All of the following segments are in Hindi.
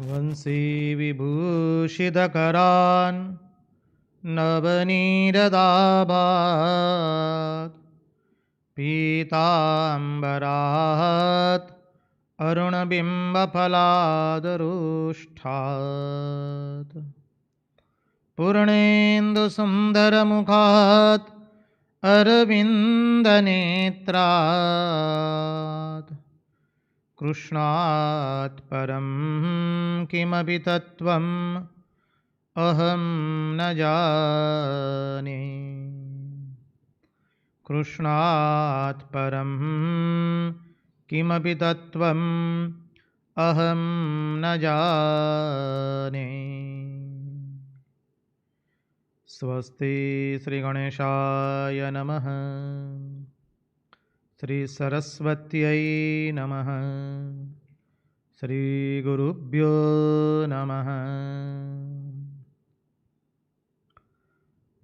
वंशी विभूषितकरान् नवनीरदाभात् पीताम्बरात् अरुणबिम्बफलादरुष्ठात् पूर्णेन्दुसुन्दरमुखात् अरविन्दनेत्रात् कृष्णात् परं किमपि तत्त्वम् अहं न जाने। कृष्णात् परं किमपि तत्त्वम् अहं न जाने। स्वस्ति श्रीगणेशाय नमः। श्रीसरस्वत्यै नमः। श्रीगुरुभ्यो नमः।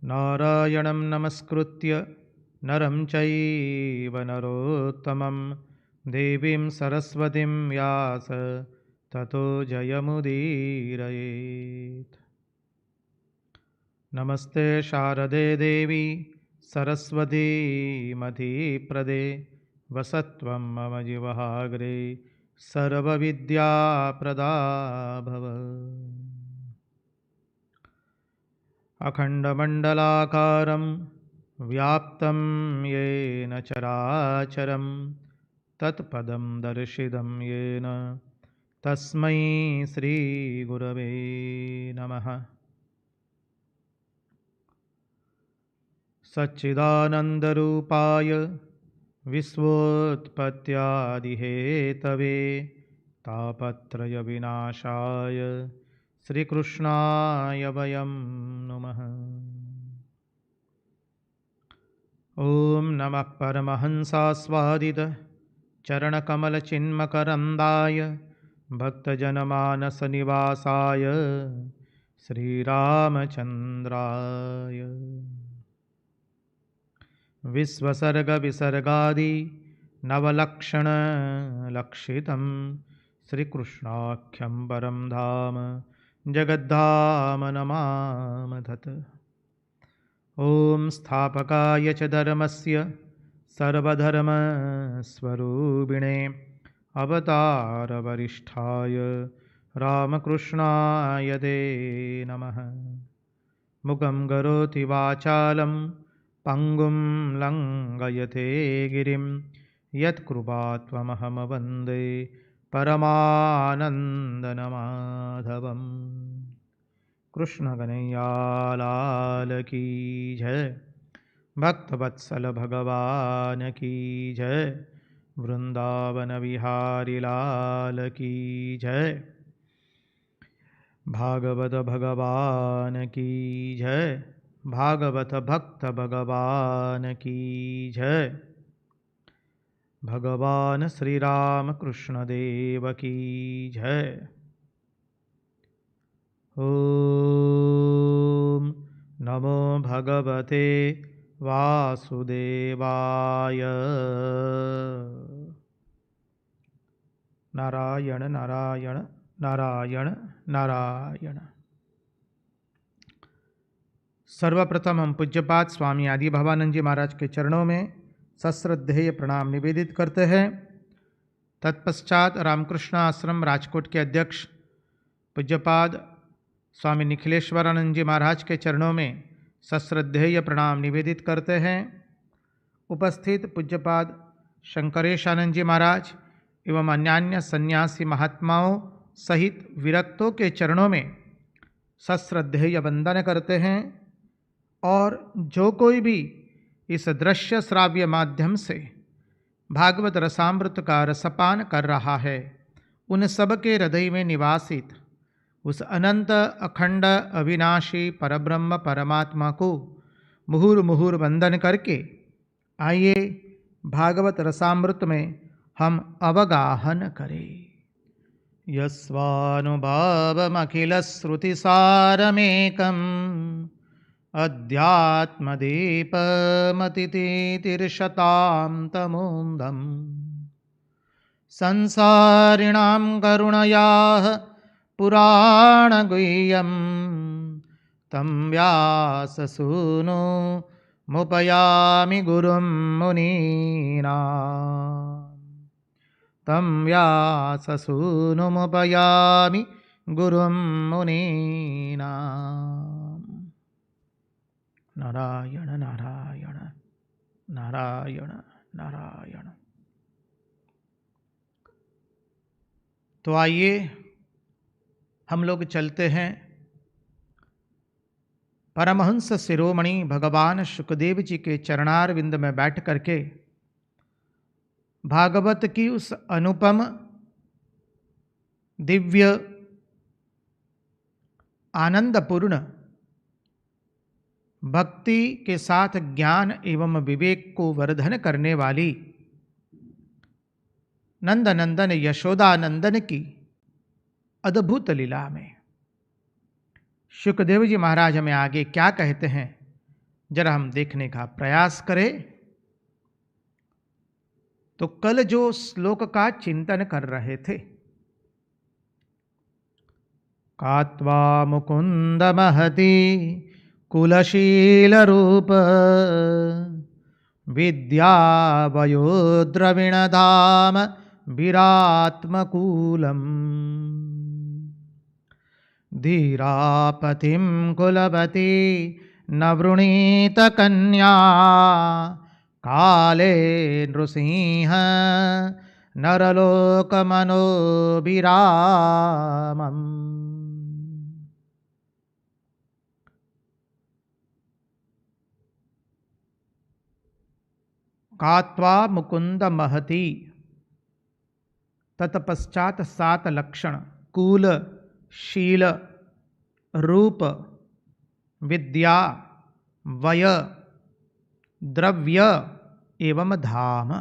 नारायणं नमस्कृत्य नरं चैव नरोत्तमं देवीं सरस्वतीं व्यास ततो जयमुदीरयेत्। नमस्ते शारदे देवी सरस्वती मतिप्रदे वसत्वं मम जीवहाग्रे सर्वविद्याप्रदा भव। अखण्डमण्डलाकारं व्याप्तं येन चराचरं तत्पदं दर्शितं येन तस्मै श्रीगुरवे नमः। सच्चिदानन्दरूपाय विश्वोत्पत्त्यादिहेतवे तापत्रयविनाशाय श्रीकृष्णाय वयं नमः। ॐ नमः परमहंसास्वादित चरणकमलचिन्मकरन्दाय भक्तजनमानसनिवासाय श्रीरामचन्द्राय विश्वसर्गविसर्गादि नवलक्षणलक्षितं श्रीकृष्णाख्यं परं धाम जगद्धाम नमामधत्। ॐ स्थापकाय च धर्मस्य सर्वधर्मस्वरूपिणे अवतारवरिष्ठाय रामकृष्णाय ते नमः। मुखं करोति वाचालं पंगुं लंघयते गिरिं यत्कृपात्वमहं वन्दे परमानन्दमाधवम्। कृष्ण कन्हैया लाल की जय। भक्तवत्सल भगवान की जय। वृंदावन विहारी लाल की जय। भागवत भगवान की जय। भागवत भक्त भगवान की जय। भगवान श्री राम कृष्ण देव की जय। ओम नमो भगवते वासुदेवाय। नारायण नारायण नारायण नारायण। सर्वप्रथम हम पूज्यपाद स्वामी आदि भवानंद जी महाराज के चरणों में सश्रद्धेय प्रणाम निवेदित करते हैं। तत्पश्चात रामकृष्ण आश्रम राजकोट के अध्यक्ष पूज्यपाद स्वामी निखिलेश्वरानंद जी महाराज के चरणों में सश्रद्धेय प्रणाम निवेदित करते हैं। उपस्थित पूज्यपाद शंकरेशानंद जी महाराज एवं अन्यान्य सन्यासी महात्माओं सहित विरक्तों के चरणों में सश्रद्धेय वंदन करते हैं। और जो कोई भी इस दृश्य श्राव्य माध्यम से भागवत रसामृत का रसपान कर रहा है, उन सब के हृदय में निवासित उस अनंत अखंड अविनाशी परब्रह्म परमात्मा को मुहुर मुहुर वंदन करके आइए भागवत रसामृत में हम अवगाहन करें। यस्वानुभावमखिलश्रुतिसारमेकम् अध्यात्मदीपमतितीतिर्षतां तमोन्दम् संसारिणां करुणयाः पुराणगुह्यं तं व्याससूनो मुपयामि गुरुं मुनीनां तं व्याससूनुमुपयामि गुरुं मुनीनां। नारायण नारायण नारायण नारायण। तो आइए हम लोग चलते हैं परमहंस शिरोमणि भगवान शुकदेव जी के चरणारविंद में बैठ करके भागवत की उस अनुपम दिव्य आनंदपूर्ण भक्ति के साथ ज्ञान एवं विवेक को वर्धन करने वाली नंद नंदन यशोदा नंदन की अद्भुत लीला में शुकदेव जी महाराज हमें आगे क्या कहते हैं जरा हम देखने का प्रयास करें। तो कल जो श्लोक का चिंतन कर रहे थे, कात्वा मुकुंद महती कुलशील रूप विद्या वयोद्रविण धाम विरात्मकूलम धीरापतिं कुलवती न वृणीत कन्या काले नृसिंह नरलोकमनोभिरामम्। कात्वा मुकुंद महती, तत्पश्चात 7 लक्षण कुल शील रूप विद्या वय द्रव्य एवं धाम।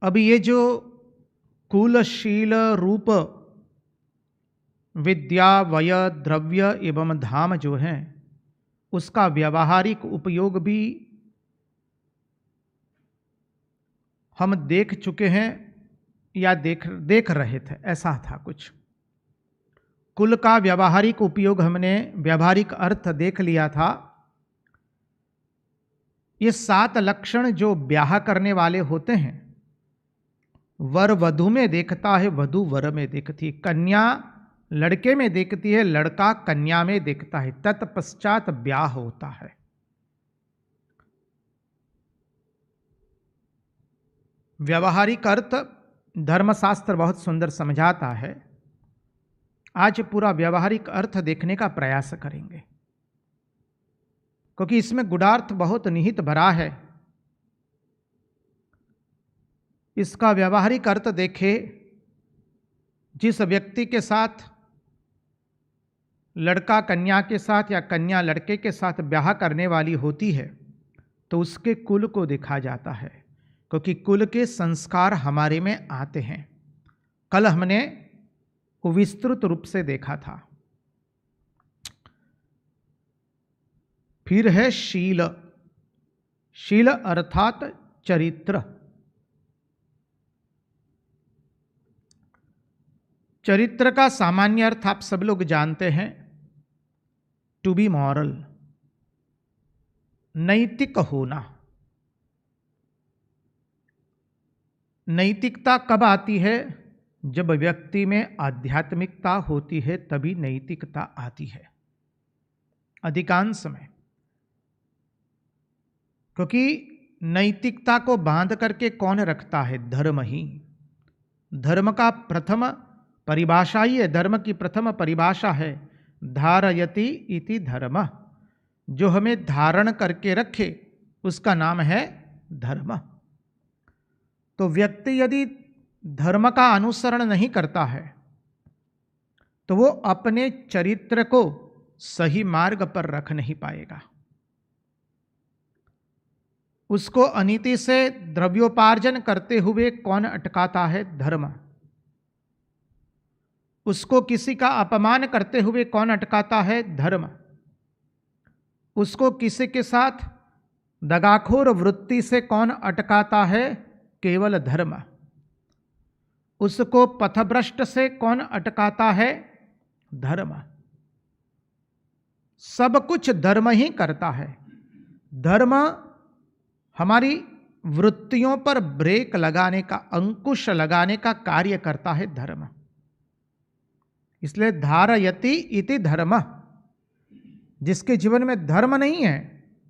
अब ये जो कुल शील रूप विद्या वय द्रव्य एवं धाम जो है उसका व्यावहारिक उपयोग भी हम देख चुके हैं या देख रहे थे। ऐसा था कुछ कुल का व्यावहारिक उपयोग हमने व्यावहारिक अर्थ देख लिया था। ये 7 लक्षण जो ब्याह करने वाले होते हैं, वर वधु में देखता है, वधु वर में देखती है, कन्या लड़के में देखती है, लड़का कन्या में देखता है, तत्पश्चात ब्याह होता है। व्यावहारिक अर्थ धर्मशास्त्र बहुत सुंदर समझाता है। आज पूरा व्यावहारिक अर्थ देखने का प्रयास करेंगे क्योंकि इसमें गुणार्थ बहुत निहित भरा है। इसका व्यावहारिक अर्थ देखे, जिस व्यक्ति के साथ लड़का कन्या के साथ या कन्या लड़के के साथ ब्याह करने वाली होती है तो उसके कुल को देखा जाता है, क्योंकि कुल के संस्कार हमारे में आते हैं। कल हमने विस्तृत रूप से देखा था। फिर है शील। शील अर्थात चरित्र। चरित्र का सामान्य अर्थ आप सब लोग जानते हैं, टू बी मॉरल, नैतिक होना। नैतिकता कब आती है? जब व्यक्ति में आध्यात्मिकता होती है तभी नैतिकता आती है, अधिकांश में। क्योंकि नैतिकता को बांध करके कौन रखता है? धर्म ही। धर्म का प्रथम परिभाषा ही है, धर्म की प्रथम परिभाषा है धारयति इति धर्म। जो हमें धारण करके रखे उसका नाम है धर्म। तो व्यक्ति यदि धर्म का अनुसरण नहीं करता है तो वो अपने चरित्र को सही मार्ग पर रख नहीं पाएगा। उसको अनीति से द्रव्योपार्जन करते हुए कौन अटकाता है? धर्म। उसको किसी का अपमान करते हुए कौन अटकाता है? धर्म। उसको किसी के साथ दगाखोर वृत्ति से कौन अटकाता है? केवल धर्म। उसको पथभ्रष्ट से कौन अटकाता है? धर्म। सब कुछ धर्म ही करता है। धर्म हमारी वृत्तियों पर ब्रेक लगाने का, अंकुश लगाने का कार्य करता है धर्म। इसलिए धारयति इति धर्म। जिसके जीवन में धर्म नहीं है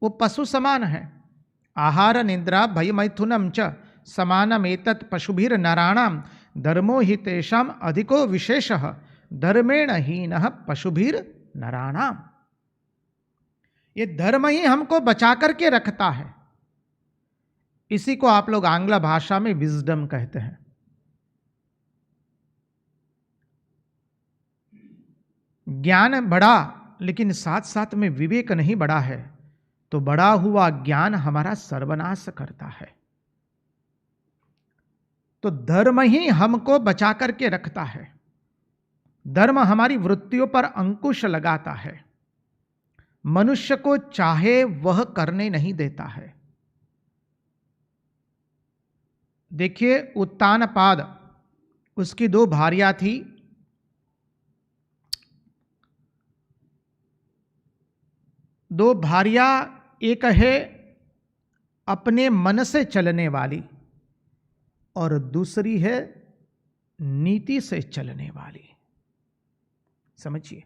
वो पशु समान है। आहार निद्रा भय मैथुनम च समानमेतत् पशुभिर नराणाम धर्मो हि तेषाम अधिको विशेषः धर्मेण हीनः पशुभिर नराणाम। ये धर्म ही हमको बचा करके रखता है। इसी को आप लोग आंग्ल भाषा में विजडम कहते हैं। ज्ञान बढ़ा लेकिन साथ साथ में विवेक नहीं बढ़ा है तो बढ़ा हुआ ज्ञान हमारा सर्वनाश करता है। तो धर्म ही हमको बचा करके रखता है। धर्म हमारी वृत्तियों पर अंकुश लगाता है। मनुष्य को चाहे वह करने नहीं देता है। देखिए उत्तानपाद, उसकी दो भार्या थी। दो भार्या, एक है अपने मन से चलने वाली और दूसरी है नीति से चलने वाली। समझिए,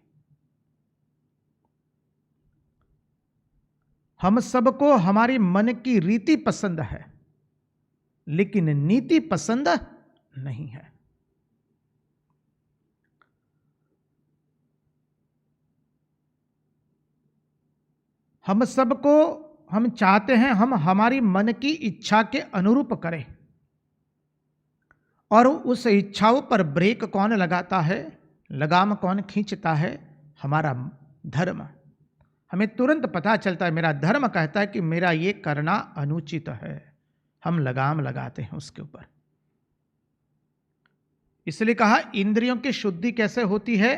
हम सबको हमारी मन की रीति पसंद है लेकिन नीति पसंद नहीं है। हम सबको, हम चाहते हैं हम हमारी मन की इच्छा के अनुरूप करें और उस इच्छाओं पर ब्रेक कौन लगाता है, लगाम कौन खींचता है? हमारा धर्म। हमें तुरंत पता चलता है, मेरा धर्म कहता है कि मेरा ये करना अनुचित है, हम लगाम लगाते हैं उसके ऊपर। इसलिए कहा इंद्रियों की शुद्धि कैसे होती है?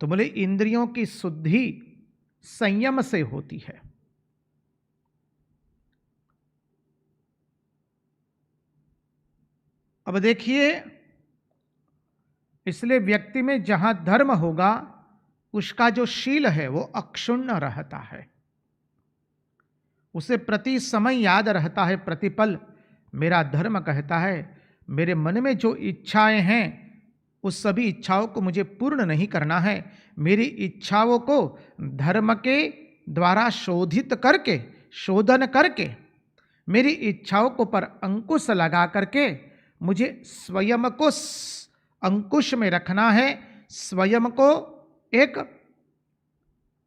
तो बोले इंद्रियों की शुद्धि संयम से होती है। अब देखिए, इसलिए व्यक्ति में जहां धर्म होगा उसका जो शील है वो अक्षुण्ण रहता है। उसे प्रति समय याद रहता है, प्रतिपल मेरा धर्म कहता है मेरे मन में जो इच्छाएं हैं उस सभी इच्छाओं को मुझे पूर्ण नहीं करना है। मेरी इच्छाओं को धर्म के द्वारा शोधित करके, शोधन करके मेरी इच्छाओं को पर अंकुश लगा करके मुझे स्वयं को अंकुश में रखना है, स्वयं को एक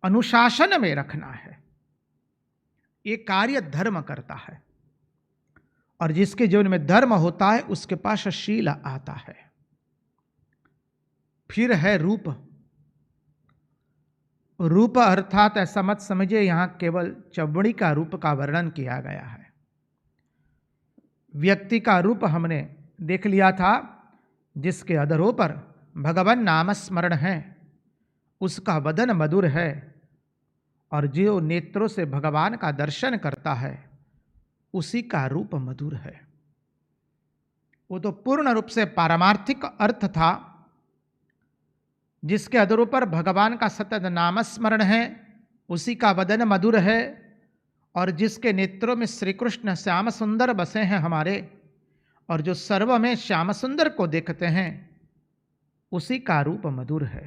अनुशासन में रखना है। ये कार्य धर्म करता है और जिसके जीवन में धर्म होता है उसके पास शील आता है। फिर है रूप। रूप अर्थात ऐसा मत समझिए यहां केवल चमड़ी का रूप का वर्णन किया गया है। व्यक्ति का रूप हमने देख लिया था, जिसके अधरों पर भगवान नाम स्मरण है, उसका वदन मधुर है और जो नेत्रों से भगवान का दर्शन करता है उसी का रूप मधुर है। वो तो पूर्ण रूप से पारमार्थिक अर्थ था। जिसके अधरों पर भगवान का सतत नामस्मरण है उसी का वदन मधुर है और जिसके नेत्रों में श्री कृष्ण श्याम सुंदर बसे हैं हमारे, और जो सर्व में श्याम सुंदर को देखते हैं उसी का रूप मधुर है।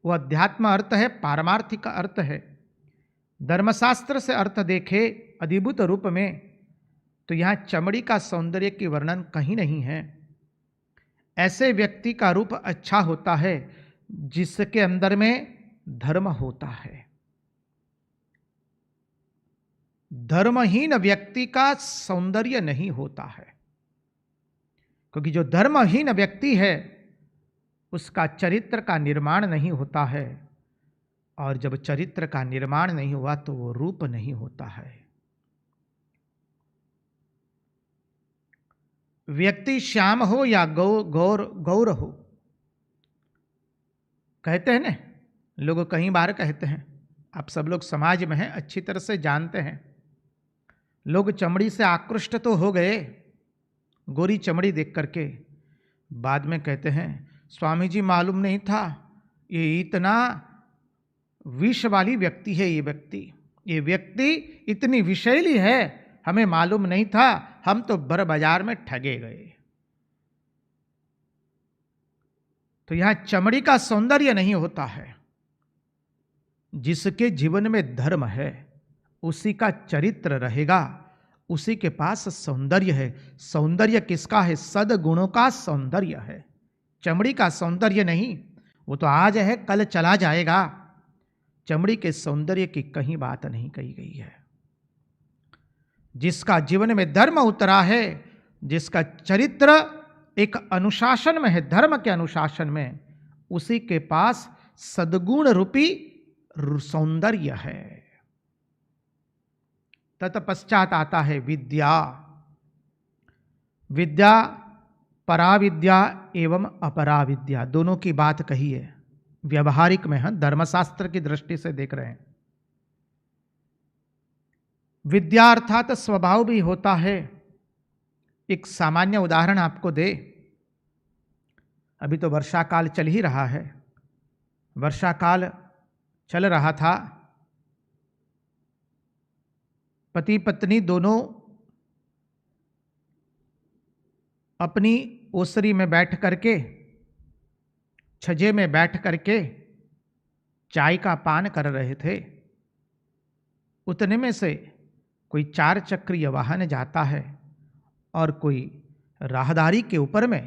वो अध्यात्म अर्थ है, पारमार्थिक अर्थ है। धर्मशास्त्र से अर्थ देखे अधिभूत रूप में तो यहाँ चमड़ी का सौंदर्य की वर्णन कहीं नहीं है। ऐसे व्यक्ति का रूप अच्छा होता है जिसके अंदर में धर्म होता है। धर्महीन व्यक्ति का सौंदर्य नहीं होता है, क्योंकि जो धर्महीन व्यक्ति है उसका चरित्र का निर्माण नहीं होता है, और जब चरित्र का निर्माण नहीं हुआ तो वो रूप नहीं होता है। व्यक्ति श्याम हो या गौर हो, कहते हैं ना लोग, कई बार कहते हैं आप सब लोग समाज में हैं, अच्छी तरह से जानते हैं। लोग चमड़ी से आकृष्ट तो हो गए, गोरी चमड़ी देख करके। बाद में कहते हैं स्वामी जी मालूम नहीं था ये इतना विष वाली व्यक्ति है, ये व्यक्ति इतनी विषैली है, हमें मालूम नहीं था, हम तो बर बाजार में ठगे गए। तो यहां चमड़ी का सौंदर्य नहीं होता है। जिसके जीवन में धर्म है उसी का चरित्र रहेगा, उसी के पास सौंदर्य है। सौंदर्य किसका है? सद्गुणों का सौंदर्य है, चमड़ी का सौंदर्य नहीं। वो तो आज है कल चला जाएगा। चमड़ी के सौंदर्य की कहीं बात नहीं कही गई है। जिसका जीवन में धर्म उतरा है, जिसका चरित्र एक अनुशासन में है, धर्म के अनुशासन में, उसी के पास सद्गुण रूपी सौंदर्य है। तत्पश्चात आता है विद्या। विद्या पराविद्या एवं अपराविद्या, दोनों की बात कही है। व्यवहारिक में हम धर्मशास्त्र की दृष्टि से देख रहे हैं। विद्या अर्थात स्वभाव भी होता है। एक सामान्य उदाहरण आपको दे। अभी तो वर्षा काल चल ही रहा है। वर्षा काल चल रहा था, पति पत्नी दोनों अपनी ओसरी में बैठ करके, छजे में बैठ करके चाय का पान कर रहे थे। उतने में से कोई 4 चक्रीय वाहन जाता है और कोई राहदारी के ऊपर में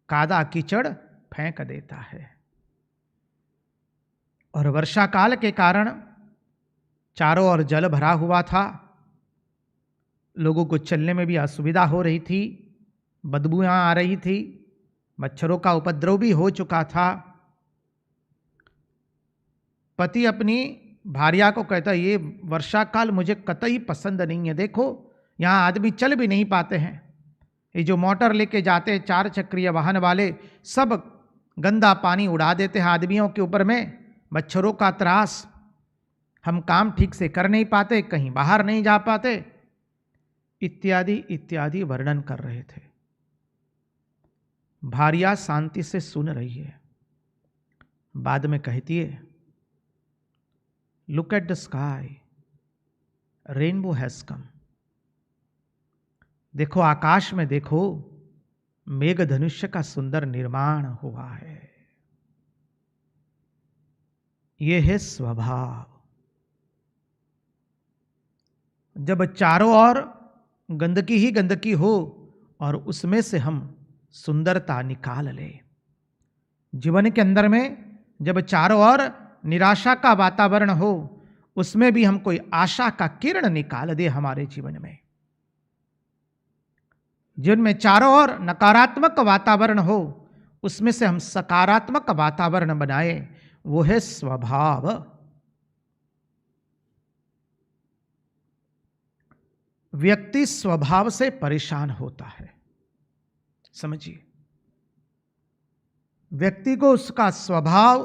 कादा कीचड़ फेंक देता है। और वर्षा काल के कारण चारों ओर जल भरा हुआ था, लोगों को चलने में भी असुविधा हो रही थी, बदबूएं आ रही थी, मच्छरों का उपद्रव भी हो चुका था। पति अपनी भार्या को कहता, ये वर्षा काल मुझे कतई पसंद नहीं है। देखो यहाँ आदमी चल भी नहीं पाते हैं, ये जो मोटर लेके जाते हैं 4 चक्रीय वाहन वाले, सब गंदा पानी उड़ा देते हैं आदमियों के ऊपर में, मच्छरों का त्रास, हम काम ठीक से कर नहीं पाते, कहीं बाहर नहीं जा पाते, इत्यादि इत्यादि वर्णन कर रहे थे। भार्या शांति से सुन रही है। बाद में कहती है, look at the sky, rainbow has come. देखो आकाश में, देखो मेघ धनुष्य का सुंदर निर्माण हुआ है। यह है स्वभाव। जब चारों ओर गंदगी ही गंदगी हो और उसमें से हम सुंदरता निकाल ले, जीवन के अंदर में जब चारों ओर निराशा का वातावरण हो, उसमें भी हम कोई आशा का किरण निकाल दे हमारे जीवन में, जिनमें चारों ओर नकारात्मक वातावरण हो, उसमें से हम सकारात्मक वातावरण बनाए, वो है स्वभाव। व्यक्ति स्वभाव से परेशान होता है, समझिए। व्यक्ति को उसका स्वभाव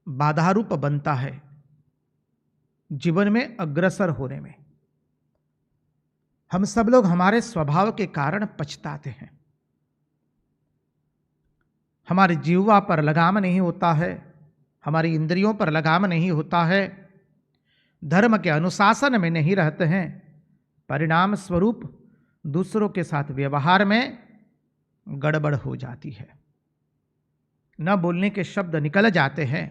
बाधारूप बनता है जीवन में अग्रसर होने में। हम सब लोग हमारे स्वभाव के कारण पछताते हैं। हमारी जीवा पर लगाम नहीं होता है, हमारी इंद्रियों पर लगाम नहीं होता है, धर्म के अनुशासन में नहीं रहते हैं। परिणाम स्वरूप दूसरों के साथ व्यवहार में गड़बड़ हो जाती है, न बोलने के शब्द निकल जाते हैं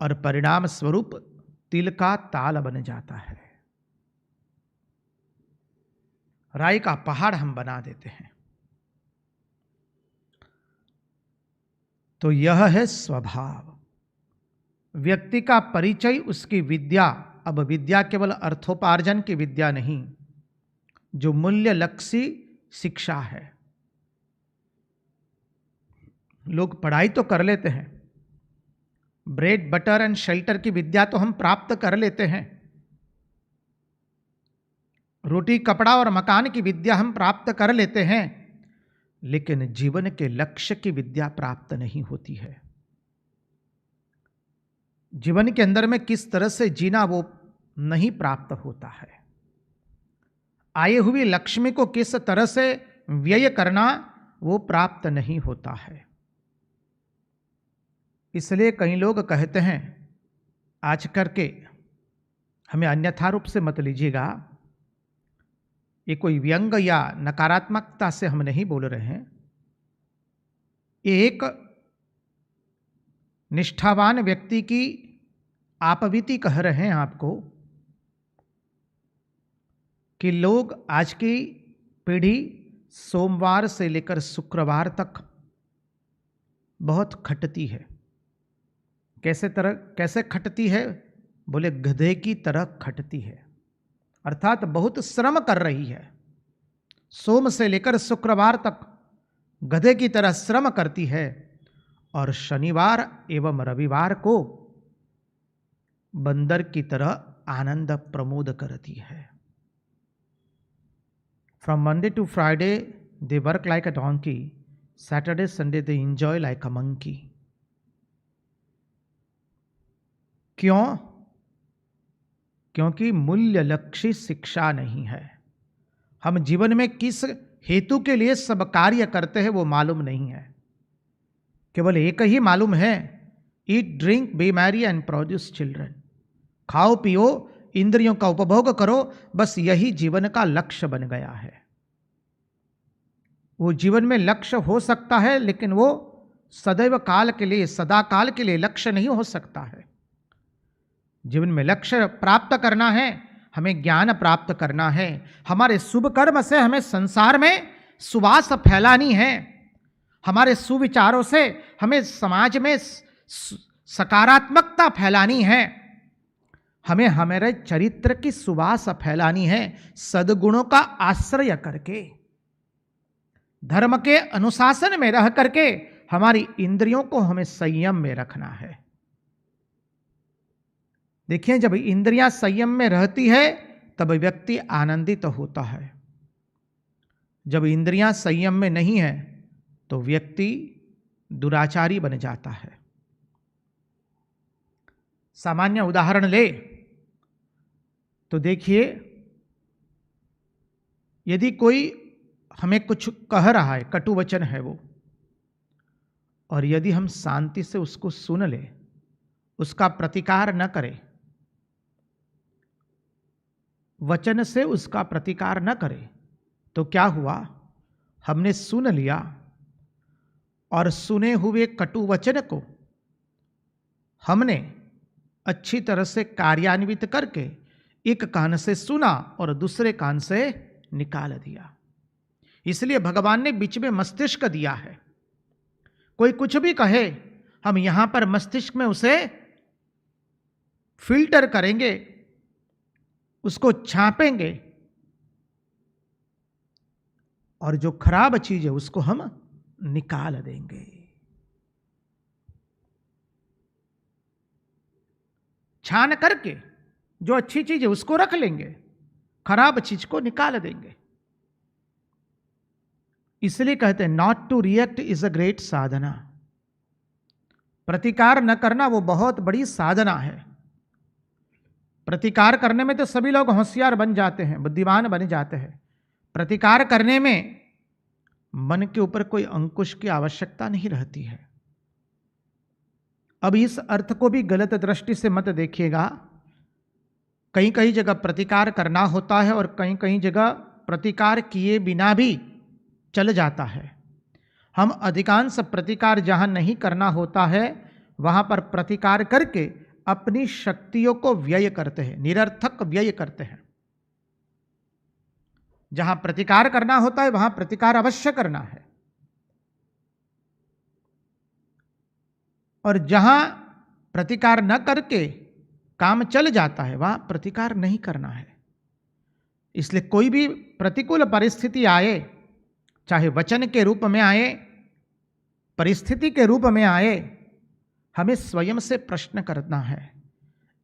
और परिणाम स्वरूप तिल का ताल बन जाता है, राई का पहाड़ हम बना देते हैं। तो यह है स्वभाव। व्यक्ति का परिचय उसकी विद्या। अब विद्या केवल अर्थोपार्जन की विद्या नहीं, जो मूल्य लक्षी शिक्षा है। लोग पढ़ाई तो कर लेते हैं, ब्रेड बटर एंड शेल्टर की विद्या तो हम प्राप्त कर लेते हैं, रोटी कपड़ा और मकान की विद्या हम प्राप्त कर लेते हैं, लेकिन जीवन के लक्ष्य की विद्या प्राप्त नहीं होती है। जीवन के अंदर में किस तरह से जीना वो नहीं प्राप्त होता है। आए हुए लक्ष्मी को किस तरह से व्यय करना वो प्राप्त नहीं होता है। इसलिए कई लोग कहते हैं, आज करके हमें अन्यथा रूप से मत लीजिएगा, ये कोई व्यंग या नकारात्मकता से हम नहीं बोल रहे हैं, ये एक निष्ठावान व्यक्ति की आपबीती कह रहे हैं आपको, कि लोग आज की पीढ़ी सोमवार से लेकर शुक्रवार तक बहुत खटती है। कैसे खटती है? बोले गधे की तरह खटती है, अर्थात बहुत श्रम कर रही है। सोम से लेकर शुक्रवार तक गधे की तरह श्रम करती है और शनिवार एवं रविवार को बंदर की तरह आनंद प्रमोद करती है। From Monday to Friday they work like a donkey, Saturday Sunday they enjoy like a monkey। क्यों? क्योंकि मूल्य लक्ष्य शिक्षा नहीं है। हम जीवन में किस हेतु के लिए सब कार्य करते हैं वो मालूम नहीं है। केवल एक ही मालूम है, eat drink B Mary and produce children. खाओ पियो, इंद्रियों का उपभोग करो, बस यही जीवन का लक्ष्य बन गया है। वो जीवन में लक्ष्य हो सकता है, लेकिन वो सदैव काल के लिए, सदा काल के लिए लक्ष्य नहीं हो सकता है। जीवन में लक्ष्य प्राप्त करना है, हमें ज्ञान प्राप्त करना है, हमारे शुभ कर्म से हमें संसार में सुवास फैलानी है, हमारे सुविचारों से हमें समाज में सकारात्मकता फैलानी है, हमें हमारे चरित्र की सुवास फैलानी है, सद्गुणों का आश्रय करके, धर्म के अनुशासन में रह करके हमारी इंद्रियों को हमें संयम में रखना है। देखिए, जब इंद्रियां संयम में रहती है तब व्यक्ति आनंदित होता है। जब इंद्रियां संयम में नहीं है तो व्यक्ति दुराचारी बन जाता है। सामान्य उदाहरण ले तो देखिए, यदि कोई हमें कुछ कह रहा है, कटु वचन है वो, और यदि हम शांति से उसको सुन ले, उसका प्रतिकार न करें, वचन से उसका प्रतिकार न करें, तो क्या हुआ? हमने सुन लिया और सुने हुए कटु वचन को हमने अच्छी तरह से कार्यान्वित करके एक कान से सुना और दूसरे कान से निकाल दिया। इसलिए भगवान ने बीच में मस्तिष्क दिया है। कोई कुछ भी कहे, हम यहां पर मस्तिष्क में उसे फिल्टर करेंगे, उसको छापेंगे, और जो खराब चीज है उसको हम निकाल देंगे। छान करके जो अच्छी चीज है उसको रख लेंगे, खराब चीज को निकाल देंगे। इसलिए कहते हैं not to react is a great sadhana. प्रतिकार न करना वो बहुत बड़ी साधना है। प्रतिकार करने में तो सभी लोग होशियार बन जाते हैं, बुद्धिमान बन जाते हैं। प्रतिकार करने में मन के ऊपर कोई अंकुश की आवश्यकता नहीं रहती है। अब इस अर्थ को भी गलत दृष्टि से मत देखिएगा। कहीं कहीं जगह प्रतिकार करना होता है और कहीं कहीं जगह प्रतिकार किए बिना भी चल जाता है। हम अधिकांश प्रतिकार जहां नहीं करना होता है वहां पर प्रतिकार करके अपनी शक्तियों को व्यय करते हैं, निरर्थक व्यय करते हैं। जहां प्रतिकार करना होता है वहां प्रतिकार अवश्य करना है, और जहां प्रतिकार न करके काम चल जाता है वहां प्रतिकार नहीं करना है। इसलिए कोई भी प्रतिकूल परिस्थिति आए, चाहे वचन के रूप में आए, परिस्थिति के रूप में आए, हमें स्वयं से प्रश्न करना है,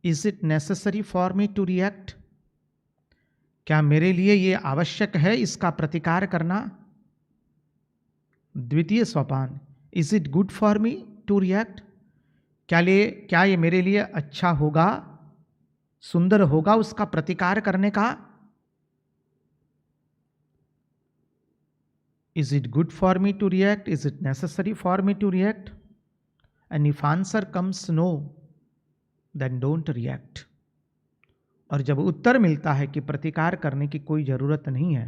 is it necessary for me to react? क्या मेरे लिए यह आवश्यक है इसका प्रतिकार करना? द्वितीय सोपान, is it good for me to react? क्या ये मेरे लिए अच्छा होगा, सुंदर होगा उसका प्रतिकार करने का? Is it good for me to react? Is it necessary for me to react? And if answer comes no, then don't react. और जब उत्तर मिलता है कि प्रतिकार करने की कोई जरूरत नहीं है,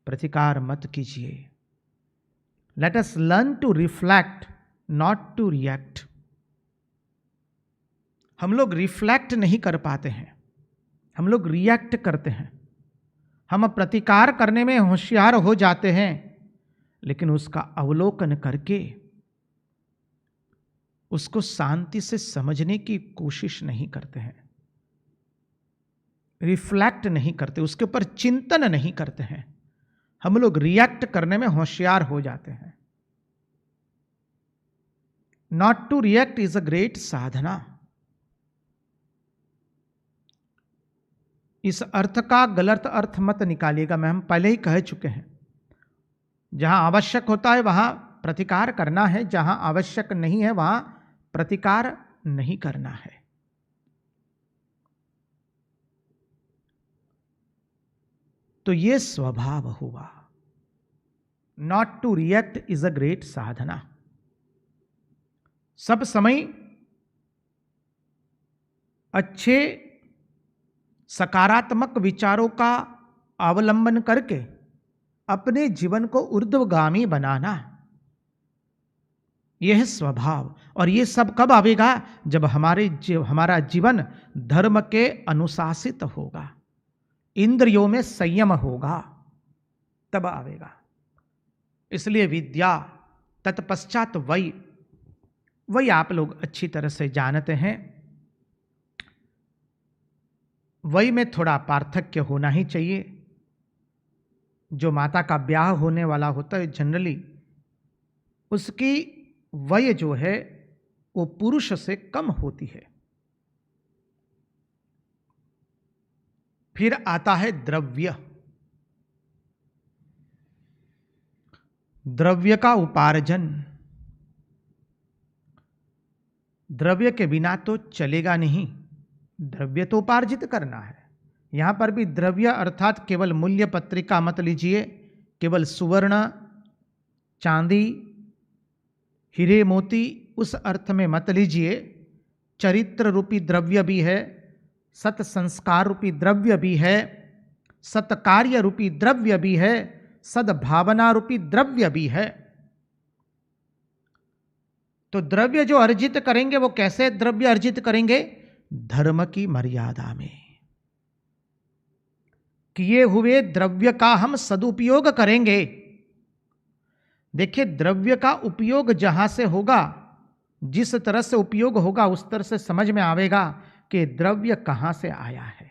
प्रतिकार मत कीजिए. Let us learn to reflect, not to react. हम लोग रिफ्लेक्ट नहीं कर पाते हैं, हम लोग रिएक्ट करते हैं. हम प्रतिकार करने में होशियार हो जाते हैं, लेकिन उसका अवलोकन करके उसको शांति से समझने की कोशिश नहीं करते हैं, रिफ्लेक्ट नहीं करते, उसके ऊपर चिंतन नहीं करते हैं. हम लोग रिएक्ट करने में होशियार हो जाते हैं. Not to react is a great sadhana. इस अर्थ का गलत अर्थ मत निकालिएगा, हम पहले ही कह चुके हैं. जहां आवश्यक होता है वहां प्रतिकार करना है, जहां आवश्यक नहीं है वहां प्रतिकार नहीं करना है. तो ये स्वभाव हुआ. Not to react is a great sadhana. सब समय अच्छे सकारात्मक विचारों का अवलंबन करके अपने जीवन को ऊर्ध्वगामी बनाना, यह है स्वभाव. और यह सब कब आवेगा? जब हमारा जीवन धर्म के अनुशासित होगा, इंद्रियों में संयम होगा, तब आवेगा. इसलिए विद्या तत्पश्चात वही आप लोग अच्छी तरह से जानते हैं. वही में थोड़ा पार्थक्य होना ही चाहिए. जो माता का ब्याह होने वाला होता है जनरली उसकी वय जो है वो पुरुष से कम होती है. फिर आता है द्रव्य. द्रव्य का उपार्जन. द्रव्य के बिना तो चलेगा नहीं, द्रव्य तो उपार्जित करना है. यहां पर भी द्रव्य अर्थात केवल मूल्य पत्रिका मत लीजिए, केवल सुवर्ण चांदी हीरे मोती उस अर्थ में मत लीजिए. चरित्र रूपी द्रव्य भी है, सत संस्कार रूपी द्रव्य भी है, सत्कार्य रूपी द्रव्य भी है, सद्भावना रूपी द्रव्य भी है. तो द्रव्य जो अर्जित करेंगे वो कैसे द्रव्य अर्जित करेंगे? धर्म की मर्यादा में. किए हुए द्रव्य का हम सदुपयोग करेंगे. देखिए, द्रव्य का उपयोग जहां से होगा, जिस तरह से उपयोग होगा उस तरह से समझ में आवेगा कि द्रव्य कहां से आया है.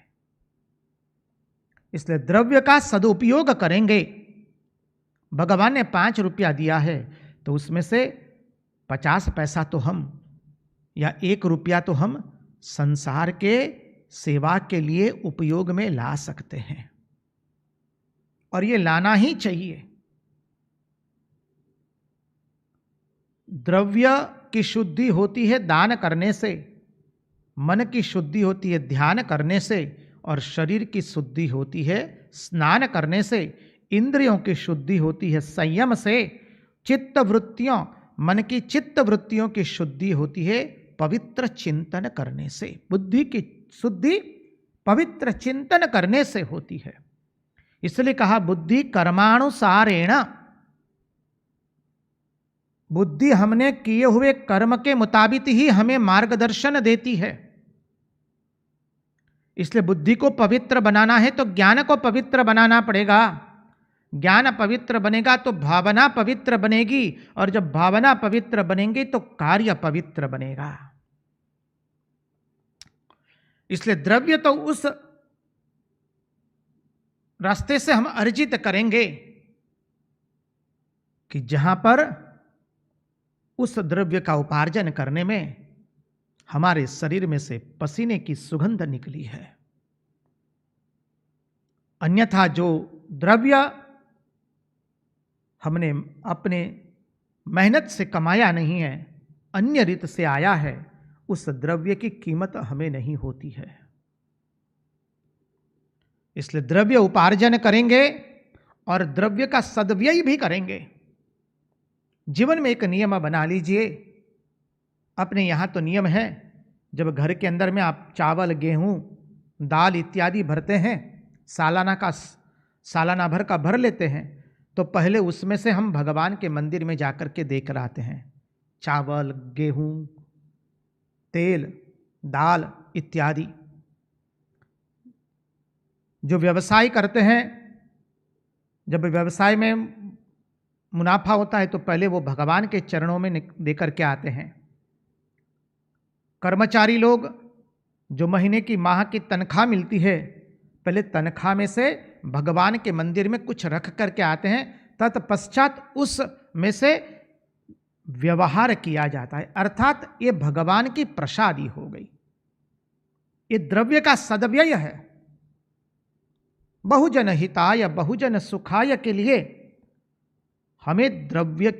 इसलिए द्रव्य का सदुपयोग करेंगे. भगवान ने 5 रुपया दिया है तो उसमें से 50 पैसा तो हम या 1 रुपया तो हम संसार के सेवा के लिए उपयोग में ला सकते हैं, और ये लाना ही चाहिए. द्रव्य की शुद्धि होती है दान करने से, मन की शुद्धि होती है ध्यान करने से, और शरीर की शुद्धि होती है स्नान करने से. इंद्रियों की शुद्धि होती है संयम से. चित्त वृत्तियों, मन की चित्त वृत्तियों की शुद्धि होती है पवित्र चिंतन करने से. बुद्धि की शुद्धि पवित्र चिंतन करने से होती है. इसलिए कहा बुद्धि कर्मानुसारेण. बुद्धि हमने किए हुए कर्म के मुताबिक ही हमें मार्गदर्शन देती है. इसलिए बुद्धि को पवित्र बनाना है तो ज्ञान को पवित्र बनाना पड़ेगा. ज्ञान पवित्र बनेगा तो भावना पवित्र बनेगी, और जब भावना पवित्र बनेगी तो कार्य पवित्र बनेगा. इसलिए द्रव्य तो उस रास्ते से हम अर्जित करेंगे कि जहां पर उस द्रव्य का उपार्जन करने में हमारे शरीर में से पसीने की सुगंध निकली है. अन्यथा जो द्रव्य हमने अपने मेहनत से कमाया नहीं है, अन्य रीत से आया है, उस द्रव्य की कीमत हमें नहीं होती है। इसलिए द्रव्य उपार्जन करेंगे और द्रव्य का सदव्यय भी करेंगे। जीवन में एक नियम बना लीजिए। अपने यहाँ तो नियम है, जब घर के अंदर में आप चावल, गेहूं, दाल इत्यादि भरते हैं, सालाना भर का भर लेते हैं, तो पहले उसमें से हम भगवान के मंदिर में जाकर के देकर आते हैं। चावल, गेहूं, तेल, दाल इत्यादि। जो व्यवसाय करते हैं, जब व्यवसाय में मुनाफा होता है तो पहले वो भगवान के चरणों में देकर के आते हैं। कर्मचारी लोग जो महीने की, माह की तनख्वाह मिलती है, पहले तनख्वाह में से भगवान के मंदिर में कुछ रख करके आते हैं, तत्पश्चात उस में से व्यवहार किया जाता है। अर्थात ये भगवान की प्रसादी हो गई, ये द्रव्य का सदव्यय है। बहुजन हिताय बहुजन सुखाय के लिए हमें द्रव्य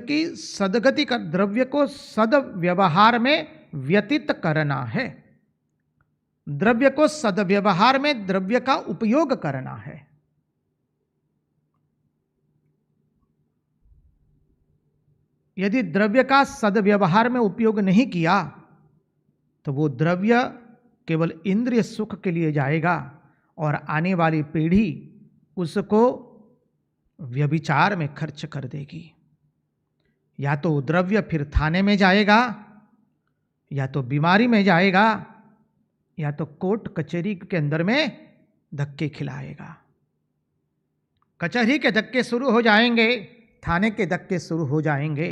की सदगति कर, द्रव्य को सदव्यवहार में व्यतीत करना है। द्रव्य को सदव्यवहार में द्रव्य का उपयोग करना है। यदि द्रव्य का सदव्यवहार में उपयोग नहीं किया तो वो द्रव्य केवल इंद्रिय सुख के लिए जाएगा और आने वाली पीढ़ी उसको व्यभिचार में खर्च कर देगी। या तो द्रव्य फिर थाने में जाएगा, या तो बीमारी में जाएगा, या तो कोर्ट कचहरी के अंदर में धक्के खिलाएगा। कचहरी के धक्के शुरू हो जाएंगे, थाने के धक्के शुरू हो जाएंगे,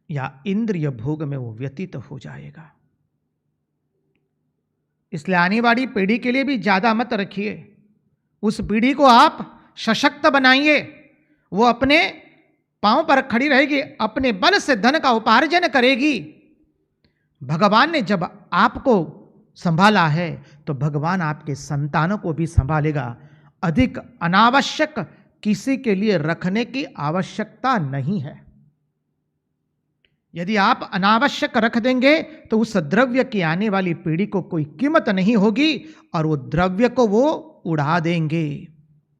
या इंद्रिय भोग में वो व्यतीत हो जाएगा। इसलिए आने वाली पीढ़ी के लिए भी ज्यादा मत रखिए। उस पीढ़ी को आप सशक्त बनाइए, वो अपने पांव पर खड़ी रहेगी, अपने बल से धन का उपार्जन करेगी। भगवान ने जब आपको संभाला है तो भगवान आपके संतानों को भी संभालेगा। अधिक अनावश्यक किसी के लिए रखने की आवश्यकता नहीं है। यदि आप अनावश्यक रख देंगे तो उस द्रव्य की आने वाली पीढ़ी को कोई कीमत नहीं होगी और वो द्रव्य को वो उड़ा देंगे